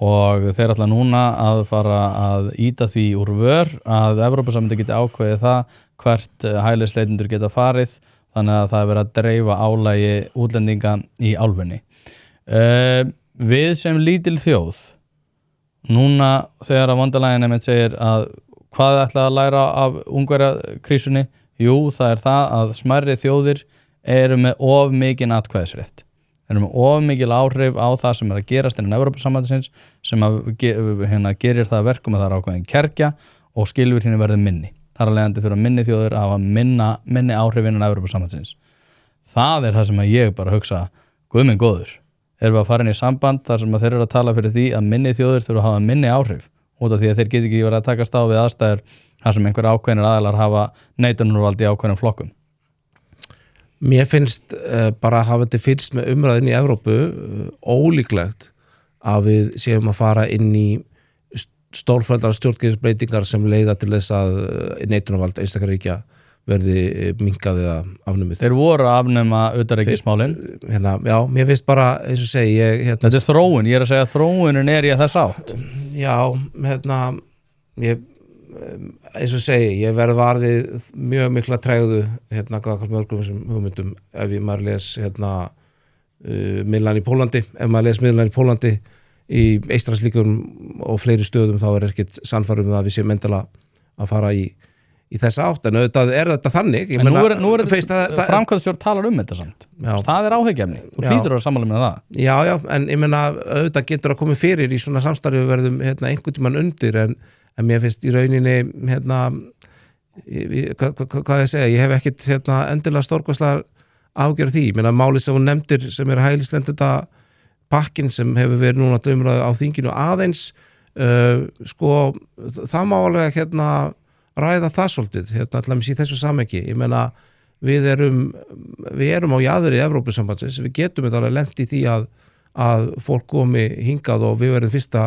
og þeir ætla núna að fara að ýta því úr vör að Evrópusambandið geti ákveðið það hvert hælisleitendur geta farið þannig að það er verið að dreifa álagi útlendinga í álfunni við sem lítil þjóð núna þegar að von der Leyen segir að hvað ætla að læra af Ungverja krísunni? Jú, það er það að smærri þjóðir eru með of mikinn atkvæðisrétt. Eru með of mikil áhrif á það sem er að gerast innan Evrópusambandsins sem að gerir það verkum að það er ákveðin kergja og skilvirkni verður minni. Þar að leiðandi þurfa minni þjóðir að hafa minni áhrif innan Evrópusambandsins. Það er það sem að ég bara hugsa, guð minn góður, erum við að fara inn í samband þar sem að þeir eru að tala fyrir því að minni þjóðir þurfa að hafa minni áhrif út af því að þeir geti ekki verið að takast á við aðstæður þar sem einhver ákveðnir aðilar hafa neitunarvald í ákveðnum flokkum. Mér finnst bara hafandi fylgst með umræðin í Evrópu ólíklegt að við séum að fara inn í stórfelldar stjórnkerfisbreytingar sem leiða til þess að neitunarvald einstakra ríkja verði minnkað eða afnumið. Þeir voru að afnema utanríkismálin. Já, mér finnst bara, eins og segi ég... Þetta er þróun, ég er að segja að þróunin er í að þess átt. Já, eins og segi, ég verð varðið mjög mikla tregðu hvað mörgum þessum hugmyndum ef maður les miðlan í Pólandi, ef maður les miðlan í Pólandi í Eystrasaltsríkjum og fleiri stöðum þá er ekkert sannfærum að við séum endilega að fara í þessa átt, en auðvitað er þetta þannig en nú er framkvæmdastjórn talar þetta samt, það er áhyggjefni þú hlýtur að sammála með það já, en ég meina auðvitað getur að koma fyrir í svona samstarfi við verðum einhvern tímann undir en mér finnst í rauninni hvað ég segja, ég hef ekkit endilega stórkostlegar ágjörð því, ég meina máli sem hún nefndir sem er hælislendita pakkin sem hefur verið núna umræðu á þinginu aðeins það má alveg ræða það svolítið, allavega í þessu samhengi. Ég meina, við erum á jaðri Evrópusambandsins, við getum þetta alveg lent í því að fólk komi hingað og við verðum fyrsta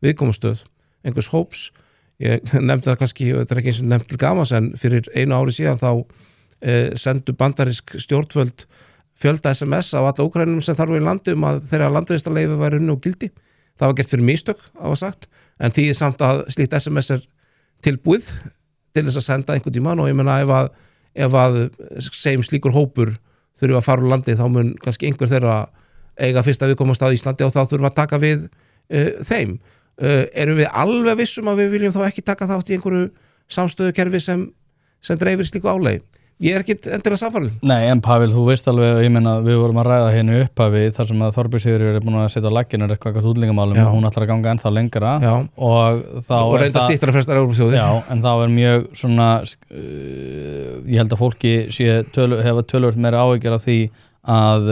viðkomustöð einhvers hóps. Ég nefndi það kannski, þetta er ekki eins og nefnt til gamans, en fyrir einu ári síðan þá sendu bandarísk stjórnvöld fjölda SMS á alla Úkrænum sem þarf í landi að þeirra landreistarleyfi væri unni og gildi. Það var gert fyrir mistök, það var sagt, en því samt að slíkt SMS er tilbúið til þess að senda einhvern tímann og ég meina ef að segjum slíkur hópur þurfa að fara úr landi þá mun kannski einhver þeirra eiga fyrsta viðkomast á Íslandi og þá þurfa að taka við þeim. Erum við alveg vissum að við viljum þá ekki taka þátt í einhverju samstöðukerfi sem dreifir slíku álagi? ég ekkit endilega samfarið. Nei, en Pavel, þú veist alveg, ég meina við vorum að ræða hérna upphafi þar sem að Þorbjörn Sigurður búin að setja á laggirnar eitthvað útlendingamálum og hún ætlar að ganga ennþá lengra og reynda styttra flestar Evrópuþjóðir. Já, en þá mjög svona ég held að fólki hefa töluvert meira áhyggjur af því að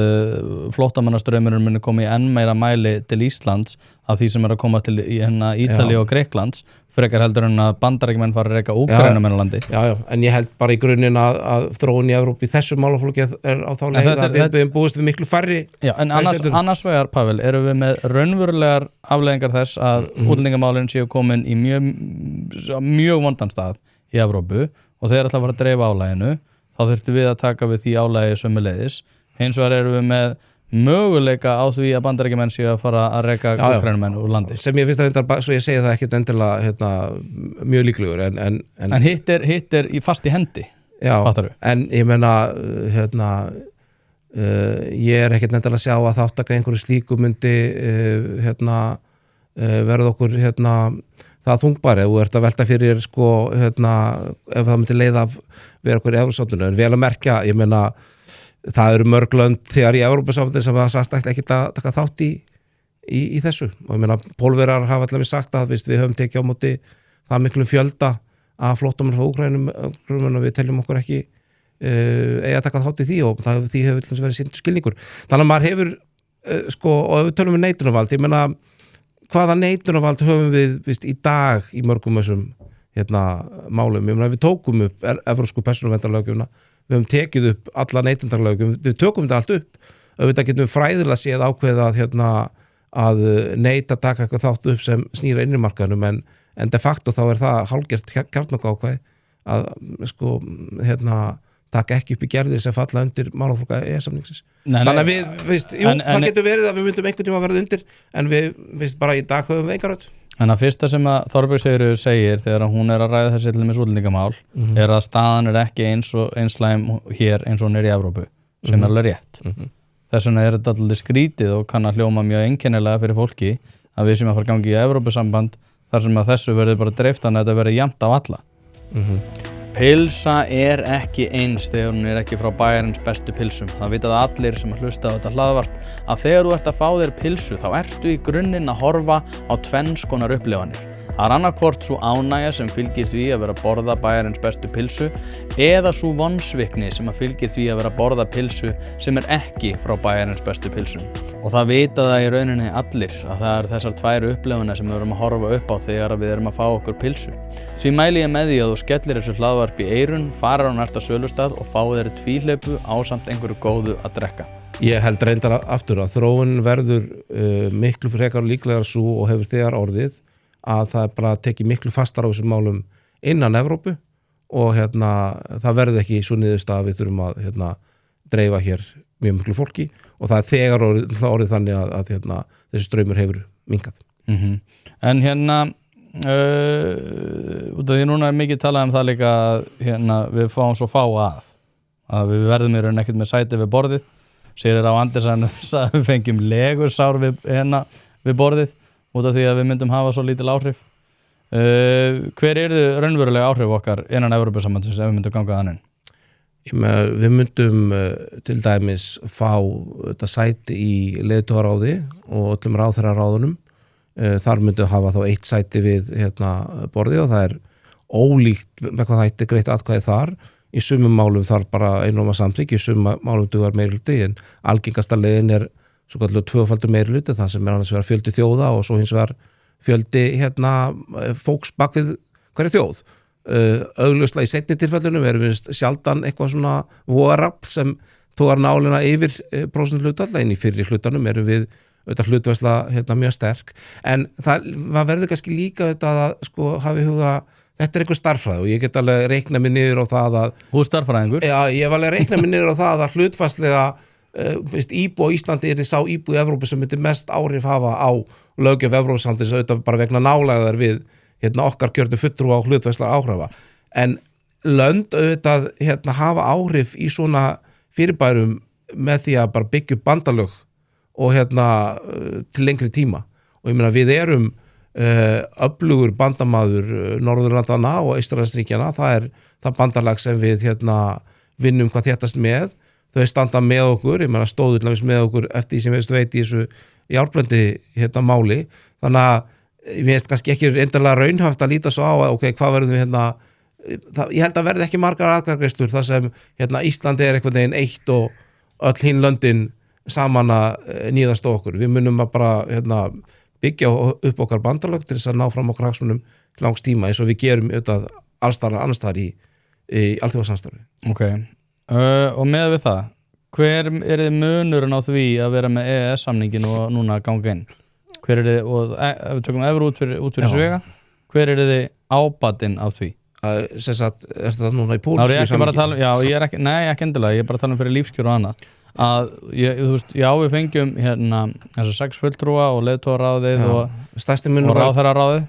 flóttamannastraumurinn muni koma í enn meira mæli til Íslands af því sem að koma til Ítalíu og Grikklands frekar heldur en að Bandaríkjamenn fara að reka Úkraínumenn á landi. Já, en ég held bara í grunninn að þróun í Evrópu í þessu málaflokki á þá leið að við höfum búist við miklu færri. Já, en annars vegar, Pavel, erum við með raunverulegar afleiðingar þess að útlendingamálin séu komin í mjög vondan stað í Evrópu og þeir ætla að fara að dreifa álæginu, þá þurftum við að taka við því álægi sömuleiðis. Hins vegar erum við með möguleika á því að Bandaríkjamenn séu að fara að reka Úkraínumenn úr landi. Sem ég finnst að svo ég segi það ekkert endilega mjög líklegur en hitt er fast í hendi. Já, en ég meina ég er ekkert endilega að sjá að þáttaka einhverju slíku myndi verða okkur það þungbari ef þú ert að velta fyrir sko ef það myndi leiða af vera okkur í Evrópusambandinu en vel að merkja, ég meina það eru mörg lönd þegar í Evrópusambandinu sem það sagst ekki að taka þátt í þessu og ég meina Pólverjar hafa allavega sagt að við höfum tekið á móti það miklu fjölda að flóttamenn frá Úkraínu og við teljum okkur ekki eigi að taka þátt í því og því hefur verið sýndur skilningur. Þannig að maður hefur sko, og ef við tölum við neitunarvald, ég meina hvaða neitunarvald höfum við í dag í mörgum þessum málum, ég meina við tókum upp evrópsku persónuverndarlöggjöfina, við höfum tekið upp alla neytendarlöggjöf, við tökum þetta allt upp, auðvitað getum við fræðilega séð ákveða að neita að taka eitthvað þátt upp sem snýra innrimarkaðnum en de facto þá það hálfgert kjarnorkuákvæði að sko taka ekki upp í gerðir sem falla undir málaflokka EES-samningsins. Þannig að það getur verið að við myndum einhvern tíma að verða undir en við bara í dag höfum við engar öll. En að fyrsta sem að Þorbjörg Sigurður segir þegar hún að ræða þessi til með útlendingamál er að staðan ekki eins slæm hér eins og hún í Evrópu sem alveg rétt. Þess vegna þetta alltaf skrítið og kann að hljóma mjög einkennilega fyrir fólki að við sem að fara gangi í Evrópusamband þar sem að þessu verður bara dreift þannig að þetta verður jafnt á alla. Pilsa er ekki eins þegar hún ekki frá bæjarins bestu pilsum. Það vitað allir sem að hlusta á þetta hlaðvarp að þegar þú ert að fá þér pilsu þá ertu í grunninn að horfa á tvenns konar upplifanir. Það er annarkvort svo ánægja sem fylgir því að vera að borða bæjarins bestu pilsu eða svo vonsvikni sem að fylgir því að vera að borða pilsu sem ekki frá bæjarins bestu pilsum. Og það vita það í rauninni allir að það þessar tvær upplifanir sem við erum að horfa upp á þegar við erum að fá okkur pilsu. Því mæli ég með því að þú skellir þessu hlaðvarp í eyrun, farir á næsta sölustað og fá þér tvíhlaupu ásamt einhverju góðu að drekka. Ég held reyndar aftur að þróun verður miklu frekar líklegar svo og hefur þegar orðið að það bara tekið miklu fastar á þessum málum innan Evrópu og það verður ekki svo niðurstaða að við þurfum að dreifa hér mjög miklu fólki og það er þegar orðið þannig að þessi straumur hefur minnkað. En út af því núna er mikið talað um það líka að við fáum svo fá að við verðum í raun ekkert með sæti við borðið. Sigurður Á Andersen sagði að við fengjum legursár við borðið út af því að við myndum hafa svo lítil áhrif. Hver yrðu raunverulega áhrif okkar innan Evrópusambandsins ef við myndum ganga þannig? Við myndum til dæmis fá þetta sæti í leiðtogaráði og öllum ráðherraráðunum. Þar myndum hafa þá eitt sæti við borðið og það er ólíkt með hvað það eitt greitt atkvæði þar. Í sumum málum þarf bara einróma samþykki, í sumum málum dugar meirihluti en algengasta leiðin er svo kallar tvöfaldur meirihluti, það sem annars vegar fjöldi þjóða og svo hins vegar fjöldi fólks bak við hverja þjóð. Augljóslega í seinni tilfellunum erum við sjaldan eitthvað svona vogarafl sem tógar nálina yfir prósenthlutfall, en í fyrri hlutanum erum við hlutværsla mjög sterk. En það verður kannski líka að sko hafi huga þetta er einhver starffræði og ég get alveg reikna mig niður á það að... Þú starffræðingur? Já, ég hef alveg reikna mig niður á það að hlutfærslega íbúi á Íslandi sá íbúi í Evrópu sem myndi mest áhrif hafa á löggjöf Evrópusambandsins auðvitað bara vegna nálægðar við okkar kjörnu fulltrúa á hlutfærslega áhrifa. En lönd auðvitað hafa áhrif í svona fyrirbærum með því að bara byggja upp bandalög og til lengri tíma. Og ég meina við erum öflugur bandamaður Norðurlandana og Eystrasaltsríkjanna, það er það bandalag sem við vinnum hvað þéttast með, þau standa með okkur, ég meina stóðu til dæmis með okkur eftir því sem við veit í þessu járnblendi máli, þannig að mér finnst kannski ekki endilega raunhæft að líta svo á að ok, hvað verðum við ég held að verði ekki margar atkvæðagreiðslur þar sem Íslandi einhvern veginn eitt og öll hinn löndin saman að níðast okkur. Við munum að bara byggja upp okkar bandalög til þess að ná fram okkar hagsmunum til langs tíma eins og við gerum auðvitað annars staðar í alþjóðasamstarfi. Ok, og með við það, hver er þið munurinn á því að vera með EES-samningin og núna ganga inn? Hver er þið, og ef við tökum evru út fyrir svega, hver er þið ábatinn af því? Sem sagt, er það núna í pólitísku samningi? Já, ég er ekki, nei, ekki endilega, ég er bara að tala fyrir lífskjör og annað. Þú veist, já, við fengjum þessa 6 fulltrúa og leiðtogaráðið og ráðherraráðið.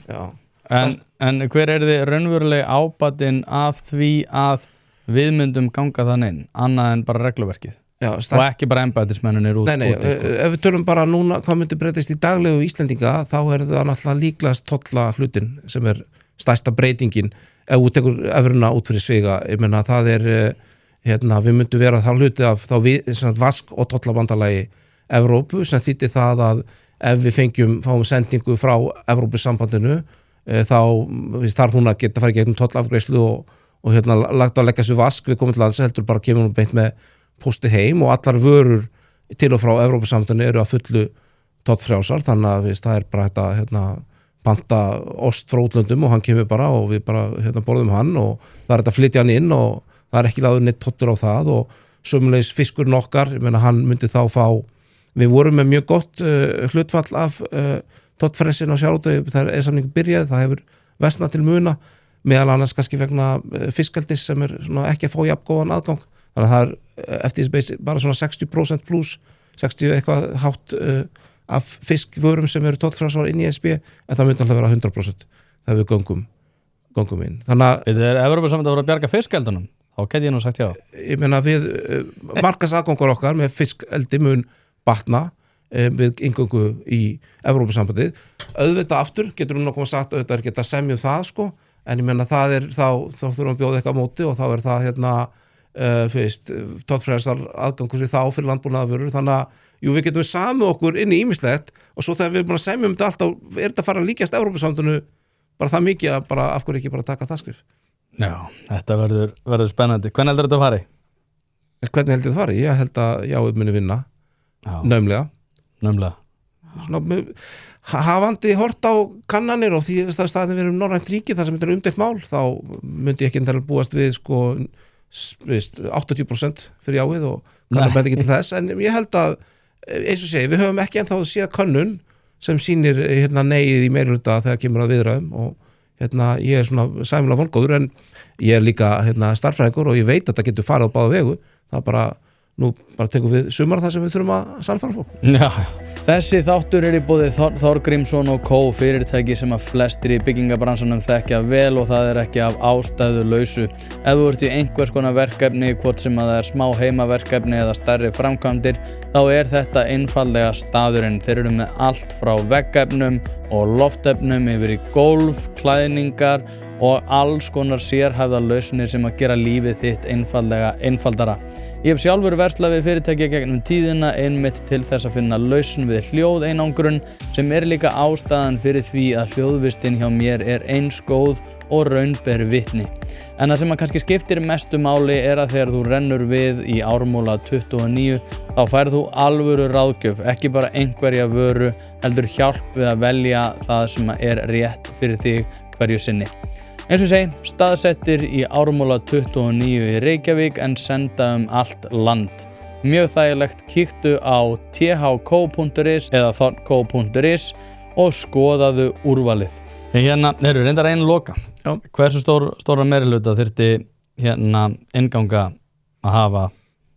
En hver er þið raunveruleg ábatinn af því að við myndum ganga þannig inn, annað en bara regluverkið? Já, og ekki bara embættismennir út. Nei, ef við tölum bara núna hvað myndi breytast í daglegu Íslendinga, þá er það náttúrulega líklegast tolla hlutin sem er stærsta breytingin ef við tekur evruna út fyrir sviga. Ég meina það er við myndum vera þá hluti af vask- og tollabandalagi Evrópu, sem þýddi það að ef við fáum sendingu frá Evrópusambandinu þá þarf hún að geta farið gegnum tollafgreiðslu og lagt að leggja sér vask við komum til lands, heldur bara kemur hún beint með pósti heim og allar vörur til og frá Evrópusambandinu eru að fullu tollfrjálsar, þannig að það er bara þetta panta ost frá útlöndum og hann kemur bara og við bara borðum hann og það er þetta að flytja hann inn og það er ekki lagður neitt tollur á það og sömulegis fiskurinn okkar, ég meina hann myndi þá fá, við vorum með mjög gott hlutfall af tollfrelsin á sjávarútvegi, það er samningu byrjað, það hefur versnað til muna meðal annars kannski vegna fiskeldis sem er ekki að fá jafngóðan aðgang. Þannig að það er eftir þessi bara svona 60% pluss, 60 eitthvað hátt af fiskvörum sem eru tollfrjálsar inn í ESB, en það myndi alltaf vera 100% þegar við göngum inn. Þannig að þetta er Evrópusambandið að vera að bjarga fiskeldunum, þá geti ég nú sagt já. Ég meina við markaðsaðgangur okkar með fiskeldi mun batna við inngöngu í Evrópusambandið. Auðvitað aftur, getur hún nokkuð sagt auðvitað er geta semjum það en ég meina það er þá þurfum við að bjóða eitthvað á móti og þá er það tollfrjálsar aðgangur við þá fyrir landbúnaðarvörur, þannig að við getum samið okkur inn í ýmislegt og svo þegar við erum búin að semja þetta alltaf, er þetta að fara að líkjast Evrópusambandinu bara það mikið að bara af hverju ekki bara taka það skrif. Já, þetta verður spennandi. Hvernig heldur þetta að fari? Hvernig heldur þetta að fari? Ég held að við munum vinna. Naumlega. Svona, hafandi hort á kannanir og því staðin við erum norrænt ríki þar sem þetta er umdeilt mál, þá myndi ég ekki búast við 80% fyrir jáið og kannan bæti ekki til þess, en ég held að eins og segi, við höfum ekki ennþá séð könnun sem sýnir neyið í meirihluta þegar kemur að viðræðum og ég er svona sæmilega vongóður, en ég er líka starffræðingur og ég veit að þetta getur farið á báða vegu, það bara nú bara tekum við sumar þar sem við þurfum að sannfæra fólk. Já, þessi þáttur er í boði Þór Grímsson og Co, fyrirtæki sem að flestir í byggingabransanum þekkja vel og það er ekki af ástæðu lausu. Ef þú ert í einhvers konar verkefni, hvort sem að það er smá heimaverkefni eða stærri framkvæmdir, þá er þetta einfaldlega staðurinn. Þeir eru með allt frá veggefnum og loftefnum yfir í gólf, klæðningar og alls konar sérhæfðar lausnir sem að gera lífið þitt einfaldara. Ég hef sjálfur verslað við fyrirtæki gegnum tíðina einmitt til þess að finna lausn við hljóðeinangrun sem er líka ástæðan fyrir því að hljóðvistin hjá mér er eins góð og raun ber vitni. En það sem að kannski skiptir mestu máli er að þegar þú rennur við í Ármúla 29 þá færð þú alvöru ráðgjöf, ekki bara einhverja vöru, heldur hjálp við að velja það sem er rétt fyrir þig hverju sinni. Eins og segi, staðsettir í Ármúla 29 í Reykjavík en senda allt land. Mjög þægilegt, kíktu á thco.is eða thorco.is og skoðaðu úrvalið. Hérna, reyndar einu loka. Já. Hversu stóra meirihluta þyrfti innganga að hafa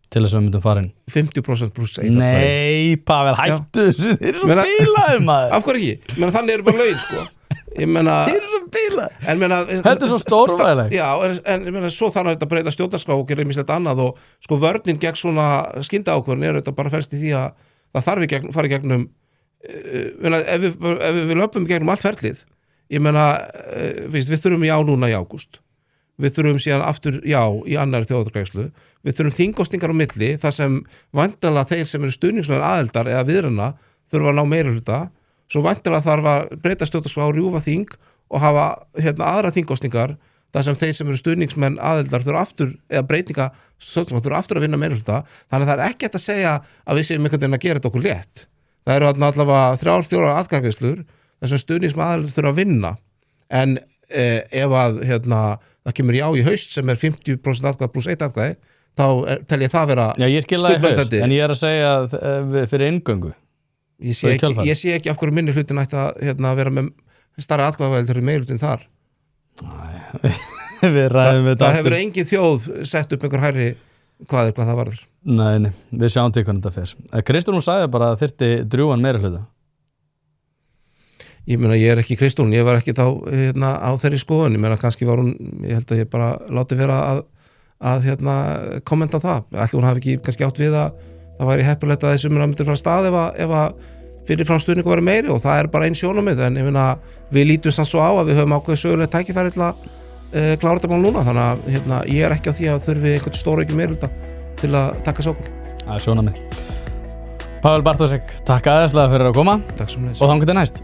til þess að við myndum farin? 50% pluss 1. Nei, Pavel, hættu þessu, þeir eru svo bílaðir maður. Af hverju ekki? Þannig eru bara lögin, sko. Þeir eru svo bílaðir. Þetta er svo stórstæðilegt. Já, en svo þarf þetta að breyta stjórnarskrá og gera ýmislegt annað og sko vörnin gegn svona skyndiákvörðun er þetta bara felst í því að það þarf fara í gegnum ef við löpum gegnum allt ferlið, ég meina við þurfum núna í ágúst við þurfum síðan aftur já í annarri þjóðaratkvæðagreiðslu, við þurfum þingkosningar á milli þar sem væntanlega þeir sem eru stuðningsmenn aðildar eða viðrana þurfa að ná meirihluta, svo væntanlega þarf að breyta stjórnarskrá, rjúfa þing og hafa aðra þingkosningar þar sem þeir sem eru stuðningsmenn aðildar þurfa aftur, eða breytinga þurfa aftur að vinna meirihluta, þannig að það er ekki hægt að segja að við séum einhvern veginn að gera þetta okkur létt. Það eru allavega 3-4 atkvæðagreiðslur þar sem stuðningsmenn aðildar þurfa að vinna, en ef að það kemur já í haust sem er 50% atkvæði pluss 1 atkvæði, þá tel ég það vera Já, ég skil það í haust, en ég er að segja fyrir inngöngu. Ég sé ekki af hverju minni hlutin ætti að vera með starra atkvæðavæl þegar meirihlutin þar. Við ræðum við það hefur engin þjóð sett upp einhver hærri hvað það varður. Nei, við sjáum til hvernig þetta fer. Kristrún sagði bara að þyrfti drjúgan meirihluta. Ég meina, ég er ekki Kristrún, ég var ekki þá á þeirri skoðun, ég meina kannski var hún, ég held að ég bara láti vera að kommenta það. Ætli hún hafi ekki kannski átt við að það væri heppilegt að þessi umræða myndir frá stað ef að fyrirfram stuðningu væri meiri og það er bara einn sjónarmið, en ég meina við lítum samt svo á að við höfum ákveðið sögulegt tækifæri til að klára þetta mál núna, þannig að ég er ekki á því að þurfi einhvern stóraukinn meirihluta til að taka sókn. Það er sjónarmið. Pavel Bartósek, takk aðeinslega fyrir að koma. Takk sem leys. Og þangað til næst.